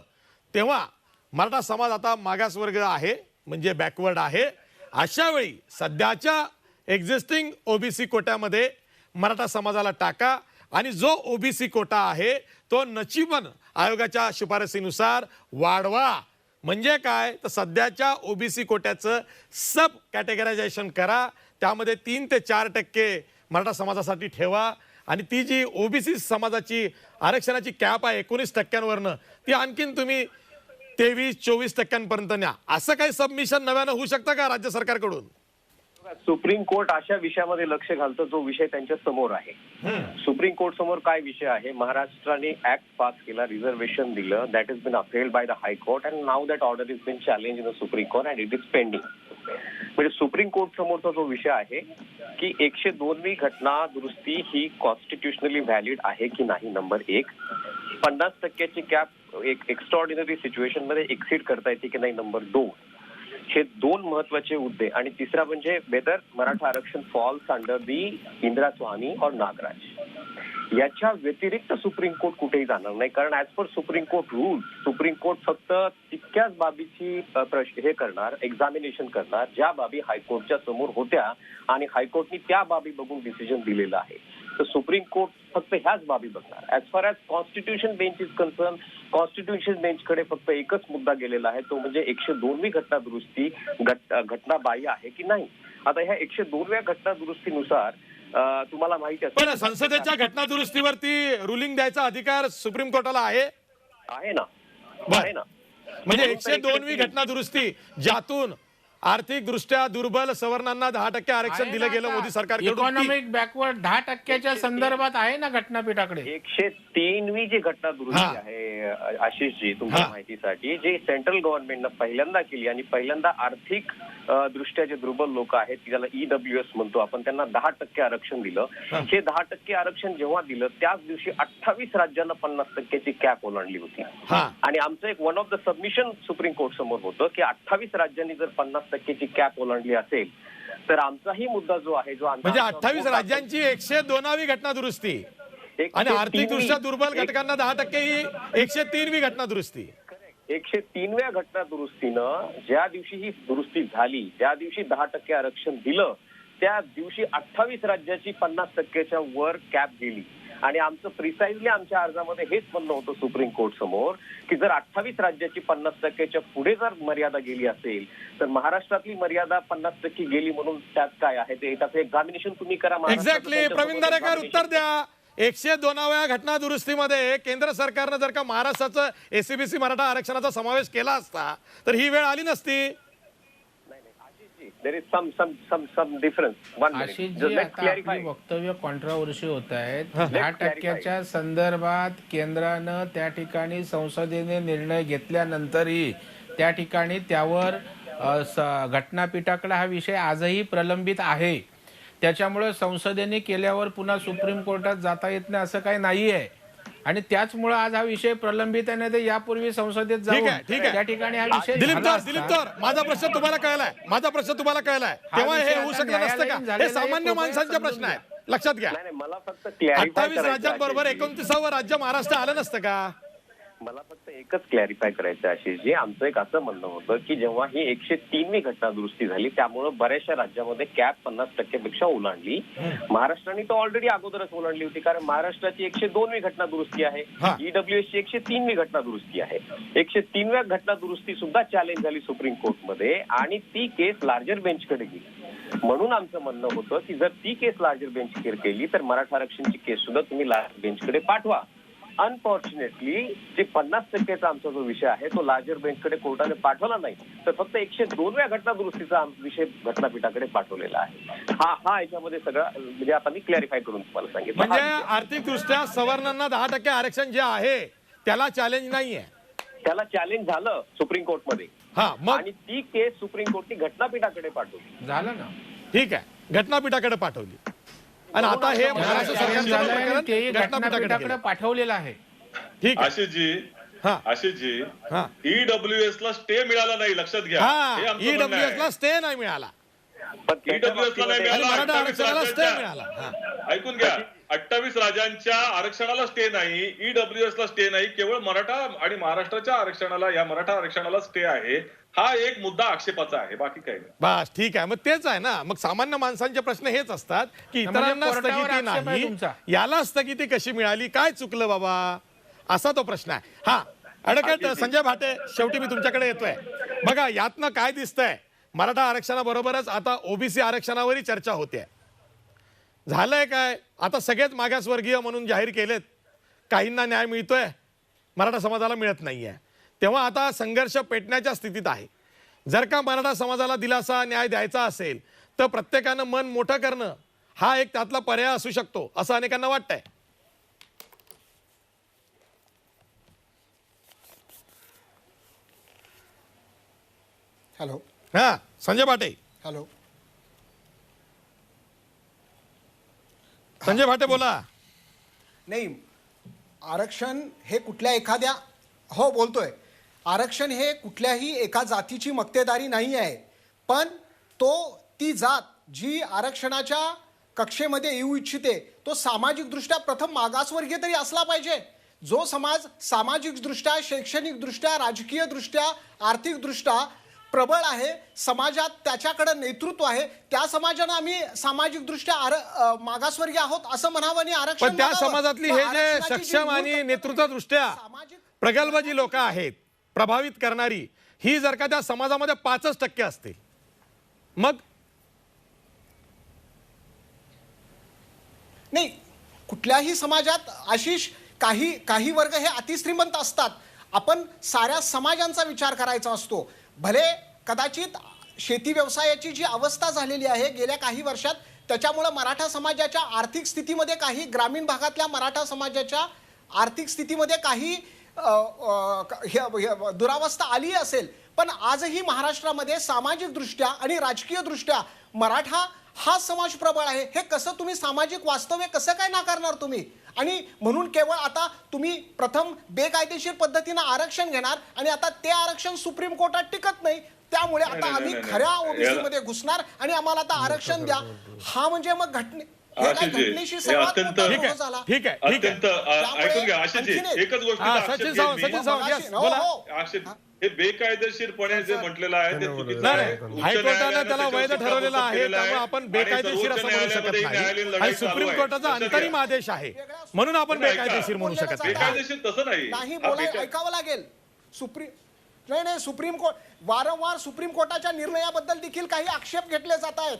तेव्हा मराठा समाज आता मागासवर्ग आहे म्हणजे बॅकवर्ड आहे. अशा वेळी सध्याच्या एक्झिस्टिंग ओबीसी कोट्यामध्ये मराठा समाजाला टाका आणि जो ओबीसी कोटा आहे तो नचिबन आयोगाच्या शिफारसीनुसार वाढवा. म्हणजे काय तर सध्याच्या ओबीसी कोट्याचं सब कॅटेगरायझेशन करा, त्यामध्ये 3 ते 4% मराठा समाजासाठी ठेवा आणि ती जी ओबीसी समाजाची आरक्षणाची कॅप आहे 19%वरनं ती आणखीन तुम्ही 23-24% न्या. असं काही सबमिशन नव्यानं होऊ शकतं का राज्य सरकारकडून? सुप्रीम कोर्ट अशा विषयामध्ये लक्ष घालतं जो विषय त्यांच्या समोर आहे. सुप्रीम कोर्ट समोर काय विषय आहे? महाराष्ट्राने ऍक्ट पास केला, रिझर्वेशन दिलं, that is been appealed by the high court and now that order is been challenge in the supreme court and it is pending. म्हणजे सुप्रीम कोर्ट समोरचा जो विषय आहे की 102वी घटना दुरुस्ती ही कॉन्स्टिट्युशनली व्हॅलिड आहे की नाही, नंबर 1. 50%ची कॅप एक एक्स्ट्रॉर्डिनरी सिच्युएशन मध्ये एक्सीड करता येते की नाही, नंबर 2. हे 2 महत्वाचे मुद्दे. आणि तिसरा म्हणजे वेदर मराठा आरक्षण फॉल्स अंडर दी इंदिरा स्वामी और नागराज. याच्या व्यतिरिक्त सुप्रीम कोर्ट कुठेही जाणार नाही, कारण as per supreme court rule supreme court फक्त तितक्याच बाबीची हे करणार, एक्झामिनेशन करणार ज्या बाबी हायकोर्टच्या समोर होत्या आणि हायकोर्टनी त्या बाबी बघून डिसिजन दिलेलं आहे. तर सुप्रीम कोर्ट फक्त ह्याच बाबी बघणार. As far as constitution bench is concern, constitution बेंचकडे फक्त एकच मुद्दा गेलेला आहे, तो म्हणजे 102वी घटना दुरुस्ती घटनाबाह्य आहे की नाही. आता ह्या 102व्या घटना दुरुस्तीनुसार तुम्हाला माहिती असेल पण संसदेच्या घटना दुरुस्तीवरती रुलिंग द्यायचा अधिकार सुप्रीम कोर्टाला आहे ना. म्हणजे 102वी घटना दुरुस्ती ज्यातून आर्थिक दृष्ट्या दुर्बल सवर्णांना 10% आरक्षण दिलं गेलं मोदी सरकारकडून. इकॉनॉमिक बॅकवर्ड 10%च्या संदर्भात आहे ना घटनापीठाकडे. 103वी जी घटना दुरुस्ती आहे आशिषजी, तुमच्या माहितीसाठी, जे सेंट्रल गव्हर्नमेंटनं पहिल्यांदा केली आणि पहिल्यांदा आर्थिक दृष्ट्या जे दुर्बल लोक आहेत, ज्याला EWS म्हणतो आपण, त्यांना 10% आरक्षण दिलं. हे 10% आरक्षण जेव्हा दिलं त्याच दिवशी 28 राज्यांना 50%ची कॅप ओलांडली होती. आणि आमचं एक one of the submission supreme court समोर होतं की 28 राज्यांनी जर 50%ची कॅप ओलांडली असेल तर आमचाही मुद्दा जो आहे, जो म्हणजे 28 राज्यांची 102वी घटना दुरुस्ती आणि आर्थिक दृष्ट्या दुर्बल घटकांना 10% ही 103वी घटना दुरुस्ती. 103व्या घटना दुरुस्तीनं ज्या दिवशी ही दुरुस्ती झाली, ज्या दिवशी 10% आरक्षण दिलं, त्या दिवशी 28 राज्याची 50%च्या वर कॅप गेली. आणि आमचं प्रिसाइजली आमच्या अर्जामध्ये हेच म्हणणं होतं सुप्रीम कोर्ट समोर की जर 28 राज्याची 50%च्या पुढे जर मर्यादा गेली असेल तर महाराष्ट्रातली मर्यादा 50% गेली म्हणून त्यात काय आहे ते त्याचं एक्झामिनेशन तुम्ही करा. एक्झॅक्टली. प्रवीण दरेकर उत्तर द्या. 102व्या घटना दुरुस्तीमध्ये केंद्र सरकारनं जर का महाराष्ट्राचं SCBC मराठा आरक्षणाचा समावेश केला असता तर ही वेळ आली नसती. There is some difference. Ashish जी, आता आपली वक्तव्य कॉन्ट्रावर्सी होत आहेत. 10%च्या संदर्भात केंद्रानं त्या ठिकाणी संसदेने निर्णय घेतल्यानंतरही त्या ठिकाणी त्यावर घटनापीठाकडे हा विषय आजही प्रलंबित आहे. त्याच्यामुळे संसदेने केल्यावर पुन्हा सुप्रीम कोर्टात जाता येत नाही असं काही नाही आहे. आणि त्याचमुळे आज हा विषय प्रलंबित आहे. नाही यापूर्वी संसदेत जाऊन त्या ठिकाणी हा विषय. दिलीप तर माझा प्रश्न तुम्हाला कळलाय. तेव्हा हे होऊ शकलं नसतं का? हे सामान्य माणसांचे प्रश्न आहेत, लक्षात घ्या. मला फक्त 28 राज्यांबरोबर 29व राज्य महाराष्ट्र आलं नसतं का? मला फक्त एकच क्लॅरिफाय करायचं आशिषजी. आमचं एक असं म्हणणं होतं की जेव्हा ही 103वी घटना दुरुस्ती झाली त्यामुळे बऱ्याचशा राज्यामध्ये कॅप 50%पेक्षा ओलांडली. महाराष्ट्राने तो ऑलरेडी अगोदरच ओलांडली होती, कारण महाराष्ट्राची 102वी घटना दुरुस्ती आहे, EWS ची 103वी घटना दुरुस्ती आहे. 103व्या घटना दुरुस्ती सुद्धा चॅलेंज झाली सुप्रीम कोर्टमध्ये आणि ती केस लार्जर बेंचकडे गेली. म्हणून आमचं म्हणणं होतं की जर ती केस लार्जर बेंच केली तर मराठा आरक्षणची केस सुद्धा तुम्ही लार्जर बेंचकडे पाठवा. अनफॉर्च्युनेटली जे 50%चा आमचा जो विषय आहे तो लार्जर बेंचकडे कोर्टाने पाठवला नाही, तर फक्त 102व्या घटना दुरुस्तीचा विषय घटनापीठाकडे पाठवलेला आहे. हा याच्यामध्ये सगळं म्हणजे आता मी क्लॅरिफाय करून तुम्हाला सांगितलं. म्हणजे आर्थिक दृष्ट्या सवर्णांना 10% आरक्षण जे आहे त्याला चॅलेंज नाहीये. त्याला चॅलेंज झालं सुप्रीम कोर्टमध्ये आणि ती केस सुप्रीम कोर्टने घटनापीठाकडे पाठवली. झालं ना, ठीक आहे, घटनापीठाकडे पाठवली. आणि आता हे महाराष्ट्र सरकारने घटनापीठाकडे पाठवलेलं आहे. ठीक आहे आशिषजी, EWS ला स्टे मिळाला नाही, लक्षात घ्या. EWS ला स्टे नाही मिळाला. EWS ला नाही मिळाला, मराठा आरक्षणाला स्टे मिळाला. ऐकून घ्या, 28 राज्यांच्या आरक्षणाला स्टे नाही, EWS ला स्टे नाही, केवळ मराठा आणि महाराष्ट्राच्या आरक्षणाला, या मराठा आरक्षणाला स्टे आहे. हा एक मुद्दा आक्षेपाचा आहे, बाकी काही नाही. बस ठीक आहे, मग तेच आहे ना. मग सामान्य माणसांचे प्रश्न हेच असतात की इतरांना स्थगिती नाही, याला स्थगिती कशी मिळाली, काय चुकलं बाबा, असा तो प्रश्न आहे. ॲडव्होकेट संजय भाटे, शेवटी मी तुमच्याकडे येतोय. बघा, यातनं काय दिसतंय, मराठा आरक्षणाबरोबरच आता OBC आरक्षणावरही चर्चा होते. झालंय काय, आता सगळेच मागासवर्गीय म्हणून जाहीर केलेत, काहींना न्याय मिळतोय, मराठा समाजाला मिळत नाहीये. तेव्हा आता संघर्ष पेटण्याच्या स्थितीत आहे. जर का मराठा समाजाला दिलासा न्याय द्यायचा असेल तर प्रत्येकानं मन मोठं करणं हा एक त्यातला पर्याय असू शकतो असं अनेकांना वाटतंय. हॅलो. संजय भाटे. हॅलो. संजय भाटे बोला. नाही, आरक्षण हे कुठल्या एखाद्या, हो बोलतोय, आरक्षण हे कुठल्याही एका जातीची मक्तेदारी नाही आहे, पण ती जात जी आरक्षणाच्या कक्षेमध्ये येऊ इच्छिते तो सामाजिकदृष्ट्या प्रथम मागासवर्गीय तरी असला पाहिजे. जो समाज सामाजिकदृष्ट्या, शैक्षणिकदृष्ट्या, राजकीयदृष्ट्या, आर्थिकदृष्ट्या प्रबळ आहे, समाजात त्याच्याकडे नेतृत्व आहे, त्या समाजानं आम्ही सामाजिकदृष्ट्या मागासवर्गीय आहोत असं म्हणावं आणि आरक्षण. पण त्या समाजातली हे जे सक्षम आणि नेतृत्वदृष्ट्या प्रगल्भ जी लोक आहेत, प्रभावित करणारी, ही जर का त्या समाजामध्ये 5% असतील, मग नाही, कुठल्याही समाजात आशिष काही वर्ग हे अतिश्रीमंत असतात. आपण साऱ्या समाजांचा विचार करायचा असतो. भले कदाचित शेती व्यवसायाची जी अवस्था झालेली आहे गेल्या काही वर्षात, त्याच्यामुळे मराठा समाजाच्या आर्थिक स्थितीमध्ये, काही ग्रामीण भागातल्या मराठा समाजाच्या आर्थिक स्थितीमध्ये काही दुरावस्था आली असेल, पण आजही महाराष्ट्रामध्ये सामाजिक दृष्ट्या आणि राजकीय दृष्ट्या मराठा हा समाज प्रबळ आहे. हे कसं तुम्ही सामाजिक वास्तव्य कसं काय नाकारणार तुम्ही? आणि म्हणून केवळ आता तुम्ही प्रथम बेकायदेशीर पद्धतीनं आरक्षण घेणार आणि आता ते आरक्षण सुप्रीम कोर्टात टिकत नाही, त्यामुळे आता आम्ही खऱ्या ओबीसी मध्ये घुसणार आणि आम्हाला आता आरक्षण द्या. हा म्हणजे मग घटनेशी सर्वात मोठा द्रोह झाला. ठीक आहे. अत्यंत ऐकून घ्या आशिषजी, एकच गोष्ट सचिन सावंत yes, बोला. हे बेकायदेशीरपणे जे म्हटलेलं आहे ते चुकीचं आहे. हायकोर्टानं त्याला वैध ठरवलेलं आहे, त्यामुळे आपण बेकायदेशीर असं म्हणू शकत नाही. आणि सुप्रीम कोर्टाचा अंतरिम आदेश आहे म्हणून आपण बेकायदेशीर म्हणू शकत नाही. बेकायदेशीर तसं नाही बोलायला ऐकावं लागेल. नाही सुप्रीम कोर्ट वारंवार सुप्रीम कोर्टाच्या निर्णयाबद्दल देखील काही आक्षेप घेतले जात आहेत.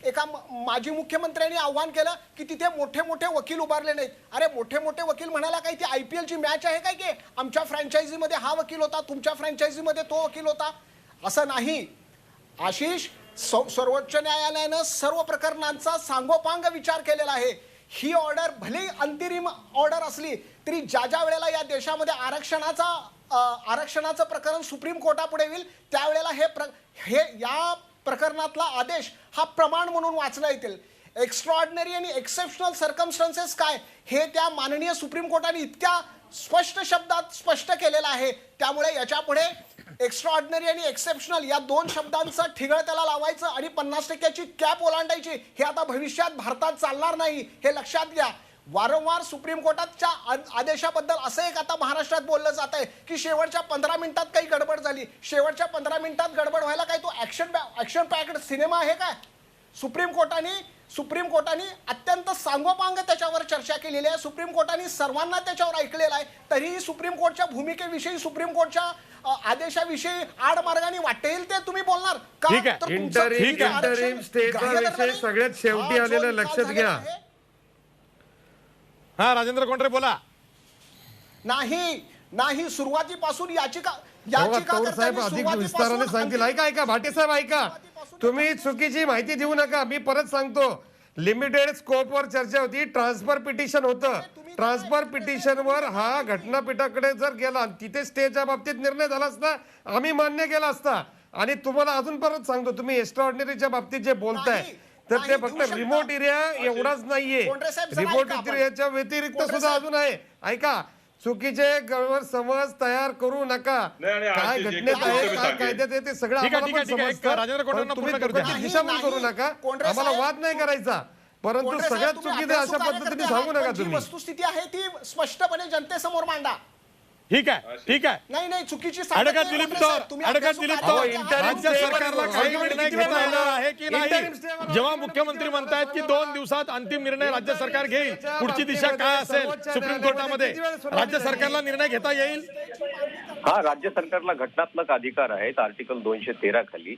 एका माजी मुख्यमंत्र्यांनी आव्हान केलं की तिथे मोठे मोठे वकील उभारले नाहीत. अरे मोठे मोठे वकील म्हणाला काही ती IPL ची मॅच आहे काय की आमच्या फ्रँचायझीमध्ये हा वकील होता, तुमच्या फ्रँचायझीमध्ये तो वकील होता, असं नाही. आशिष, सर्वोच्च न्यायालयानं सर्व प्रकरणांचा सांगोपांग विचार केलेला आहे. ही ऑर्डर भले अंतरिम ऑर्डर असली तरी ज्या वेळेला या देशामध्ये आरक्षणाचं प्रकरण सुप्रीम कोर्टापुढे येईल त्यावेळेला हे या प्रकरणातला आदेश हा प्रमाण म्हणून वाचला येतील. एक्स्ट्राऑर्डिनरी आणि एक्सेप्शनल सर्कमस्टन्सेस काय हे त्या माननीय सुप्रीम कोर्टाने इतक्या स्पष्ट शब्दात स्पष्ट केलेलं आहे. त्यामुळे याच्यापुढे एक्स्ट्राऑर्डिनरी आणि एक्सेप्शनल या दोन शब्दांचं ठिगळ त्याला लावायचं आणि 50% कॅप ओलांडायची हे आता भविष्यात भारतात चालणार नाही, हे लक्षात घ्या. वारंवार सुप्रीम कोर्टाच्या आदेशाबद्दल असं एक आता महाराष्ट्रात बोललं जात आहे की शेवटच्या 15 मिनिटात काही गडबड झाली. शेवटच्या 15 मिनिटात गडबड व्हायला काय तो ऍक्शन पॅक्ड सिनेमा आहे काय? सुप्रीम कोर्टाने अत्यंत सांगोपांग त्याच्यावर चर्चा केलेली आहे. सुप्रीम कोर्टाने सर्वांना त्याच्यावर ऐकलेलं आहे. तरीही सुप्रीम कोर्टच्या भूमिकेविषयी, सुप्रीम कोर्टच्या आदेशाविषयी आडमार्गाने वाटेल ते तुम्ही बोलणार का? इंटरिम स्टेचा विषय सगळ्यात शेवटी आलेलं लक्षात घ्या. हा राजेंद्र कोंडरे बोला. नाही सुरुवातीपासून याचिका साहेब अधिक विस्ताराने सांगतील. ऐका भाटे साहेब, ऐका, तुम्ही चुकीची माहिती देऊ नका. मी परत सांगतो, लिमिटेड स्कोप वर चर्चा होती, ट्रान्सफर पिटिशन होतं. ट्रान्सफर पिटिशनवर हा घटनापीठाकडे जर गेला, तिथे स्टेच्या बाबतीत निर्णय झाला असता, आम्ही मान्य केला असता. आणि तुम्हाला अजून परत सांगतो, तुम्ही एक्स्ट्राऑर्डिनरीच्या बाबतीत जे बोलताय तर ते फक्त रिमोट एरिया एवढाच नाहीये, रिमोट एरियाच्या व्यतिरिक्त सुद्धा अजून आहे. ऐका, चुकीचे गैरसमज तयार करू नका. काय घटनेत आहे, काय कायद्यात आहे ते सगळं आम्हाला समजतं. तुम्ही दिशाभूल करू नका, आम्हाला वाद नाही करायचा, परंतु सगळ्यात चुकीचे अशा पद्धतीने सांगू नका. तुम्ही वस्तुस्थिती आहे ती स्पष्टपणे जनतेसमोर मांडा. ठीक आहे. नाही चुकीची ॲडव्होकेट दिलीप तौर, राज्य सरकारला काही निर्णय घेता येणार आहे की नाही? जेव्हा मुख्यमंत्री म्हणतायत की 2 दिवसात अंतिम निर्णय राज्य सरकार घेईल, पुढची दिशा काय असेल सुप्रीम कोर्टामध्ये, राज्य सरकारला निर्णय घेता येईल? हा, राज्य सरकारला घटनात्मक अधिकार आहेत आर्टिकल 213 खाली.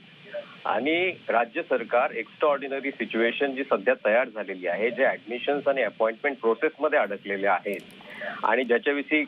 आणि राज्य सरकार एक्स्ट्राऑर्डिनरी सिच्युएशन जी सध्या तयार झालेली आहे, जे ऍडमिशन्स आणि अपॉइंटमेंट प्रोसेसमध्ये अडकलेले आहेत आणि ज्याच्याविषयी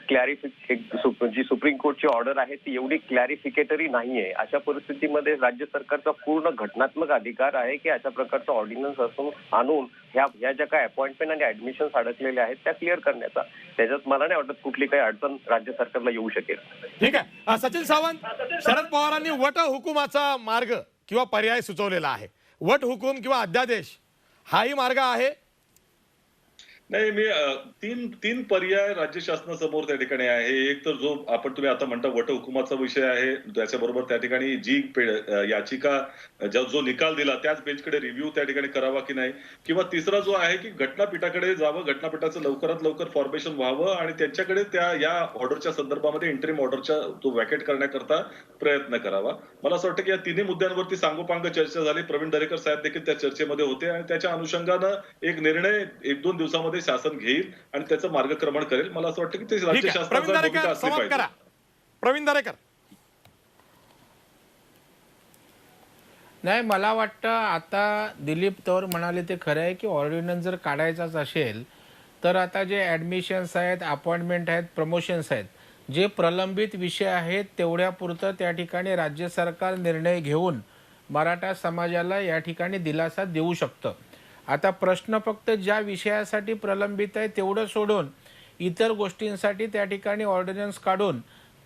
जी सुप्रीम कोर्टची ऑर्डर आहे ती एवढी क्लॅरिफिकेटरी नाहीये, अशा परिस्थितीमध्ये राज्य सरकारचा पूर्ण घटनात्मक अधिकार आहे की अशा प्रकारचा ऑर्डिनन्स आणून ह्या ज्या काही अपॉइंटमेंट आणि ऍडमिशन्स अडकलेल्या आहेत त्या क्लिअर करण्याचा. त्याच्यात मला नाही वाटत कुठली काही अडचण राज्य सरकारला येऊ शकेल. ठीक आहे. सचिन सावंत, शरद पवारांनी वट हुकुमाचा मार्ग किंवा पर्याय सुचवलेला आहे. वट हुकूम किंवा अध्यादेश हाही मार्ग आहे? नाही, मी तीन पर्याय राज्य शासनासमोर त्या ठिकाणी आहे. एक तर जो तुम्ही आता म्हणता वट हुकुमाचा विषय आहे, त्याच्याबरोबर त्या ठिकाणी जी याचिका जो निकाल दिला त्याच बेंचकडे रिव्ह्यू त्या ठिकाणी करावा की नाही, किंवा तिसरा जो आहे की घटनापीठाकडे जावं, घटनापीठाचं लवकरात लवकर फॉर्मेशन व्हावं आणि त्यांच्याकडे या ऑर्डरच्या संदर्भामध्ये इंटरिम ऑर्डरच्या तो वॅकेट करण्याकरता प्रयत्न करावा. मला असं वाटतं की या तिन्ही मुद्द्यांवरती सांगोपांग चर्चा झाली. प्रवीण दरेकर साहेब देखील त्या चर्चेमध्ये होते आणि त्याच्या अनुषंगानं एक निर्णय 1-2 दिवसामध्ये शासन घेईल आणि त्याचं मार्गक्रमण करेल. मला असं वाटतं की ते राज्य शासनाची भूमिका असली पाहिजे. प्रवीण दरेकर. नाही, मला वाटतं आता दिलीप तौर म्हणाले ते खरं आहे की ऑर्डिनन्स जर काढायचाच असेल तर आता जे ॲडमिशन्स आहेत, अपॉइंटमेंट आहेत, प्रमोशन्स आहेत, जे प्रलंबित विषय आहेत तेवढ्यापुरतं त्या ठिकाणी राज्य सरकार निर्णय घेऊन मराठा समाजाला या ठिकाणी दिलासा देऊ शकतं. आता प्रश्न फक्त ज्या विषयासाठी प्रलंबित आहे तेवढं सोडून इतर गोष्टींसाठी त्या ठिकाणी ऑर्डिनन्स काढून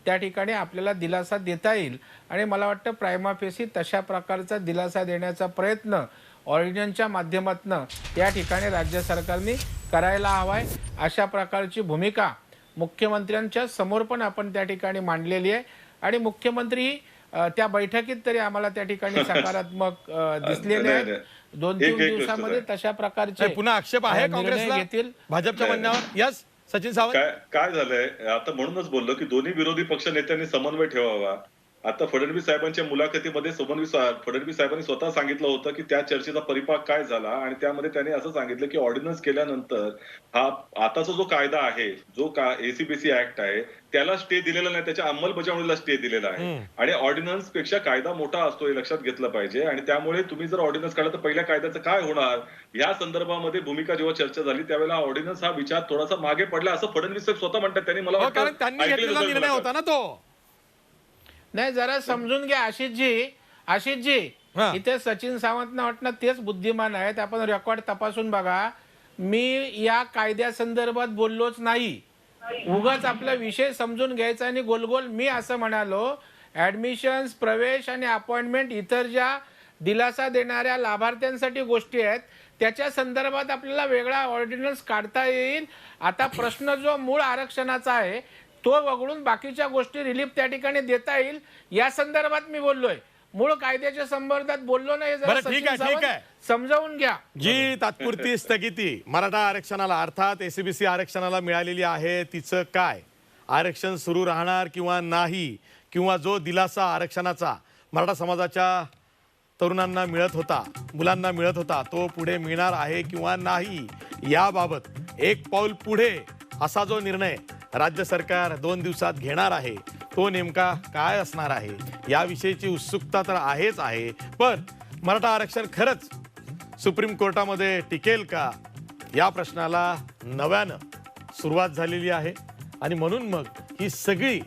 त्या ठिकाणी आपल्याला दिलासा देता येईल. आणि मला वाटतं प्रायमा फेसी तशा प्रकारचा दिलासा देण्याचा प्रयत्न ऑर्डिनन्सच्या माध्यमातून या ठिकाणी राज्य सरकारने करायला हवा आहे. अशा प्रकारची भूमिका मुख्यमंत्र्यांच्या समोर पण आपण त्या ठिकाणी मांडलेली आहे. आणि मुख्यमंत्री त्या बैठकीत तरी आम्हाला त्या ठिकाणी सकारात्मक दिसलेले आहेत. 2-3 दिवसामध्ये तशा प्रकारचे पुन्हा आक्षेप आहे निर्णय काँग्रेसला घेतील. भाजपच्या म्हणण्यावर. यस सचिन सावंत. काय झालंय आता म्हणूनच बोललो की दोन्ही विरोधी पक्ष नेत्यांनी समन्वय ठेवावा. आता फडणवीस साहेबांच्या मुलाखतीमध्ये फडणवीस साहेबांनी स्वतः सांगितलं होतं की त्या चर्चेचा परिपाक काय झाला आणि त्यामध्ये त्यांनी असं सांगितलं की ऑर्डिनन्स केल्यानंतर हा आताचा जो कायदा आहे, जो एसीबीसी ऍक्ट आहे, त्याला स्टे दिलेला नाही, त्याच्या अंमलबजावणीला स्टे दिलेला आहे. आणि ऑर्डिनन्स पेक्षा कायदा मोठा असतो हे लक्षात घेतलं पाहिजे. आणि त्यामुळे तुम्ही जर ऑर्डिनन्स काढला तर पहिल्या कायद्याचं काय होणार या संदर्भामध्ये भूमिका जेव्हा चर्चा झाली त्यावेळेला ऑर्डिनन्स हा विचार थोडासा मागे पडला असं फडणवीस साहेब स्वतः म्हणतात. त्यांनी मला कारण त्यांनी घेतलेला निर्णय होता ना तो. नाही, जरा समजून घ्या आशिषजी इथे सचिन सावंत वाटणं तेच बुद्धिमान आहेत. आपण रेकॉर्ड तपासून बघा. मी या कायद्यासंदर्भात बोललोच नाही. उगाच आपला विषय समजून घ्यायचा आणि गोलगोल मी असं म्हणालो ऍडमिशन्स, प्रवेश आणि अपॉइंटमेंट इतर ज्या दिलासा देणाऱ्या लाभार्थ्यांसाठी गोष्टी आहेत त्याच्या संदर्भात आपल्याला वेगळा ऑर्डिनन्स काढता येईल. आता प्रश्न जो मूळ आरक्षणाचा आहे तो वगळून बाकीच्या गोष्टी रिलीफ त्या ठिकाणी देता येईल या संदर्भात मी बोललोय. मूळ कायद्याच्या संदर्भात बोललो नाही. बरं, ठीक आहे. समजावून घ्या. जी तात्पुरती स्थगिती मराठा आरक्षणाला अर्थात एसीबीसी आरक्षणाला मिळालेली आहे तिचं काय? आरक्षण सुरू राहणार किंवा नाही, किंवा जो दिलासा आरक्षणाचा मराठा समाजाच्या तरुणांना मिळत होता, मुलांना मिळत होता, तो पुढे मिळणार आहे किंवा नाही याबाबत एक पाऊल पुढे असा जो निर्णय राज्य सरकार 2 दिवसात घेणार आहे तो नेमका काय असणार आहे याविषयीची उत्सुकता तर आहेच आहे. पण मराठा आरक्षण खरंच सुप्रीम कोर्टामध्ये टिकेल का या प्रश्नाला नव्यानं सुरुवात झालेली आहे. आणि म्हणून मग ही सगळी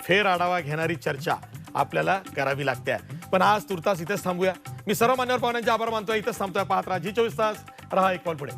फेर आढावा घेणारी चर्चा आपल्याला करावी लागते. पण आज तुर्तास इथेच थांबूया. मी सर्व मान्यवर पाहुण्यांचे आभार मानतोय. इथेच थांबतोय. पाहत राहा G24 तास. रहा एक पाऊल पुढे.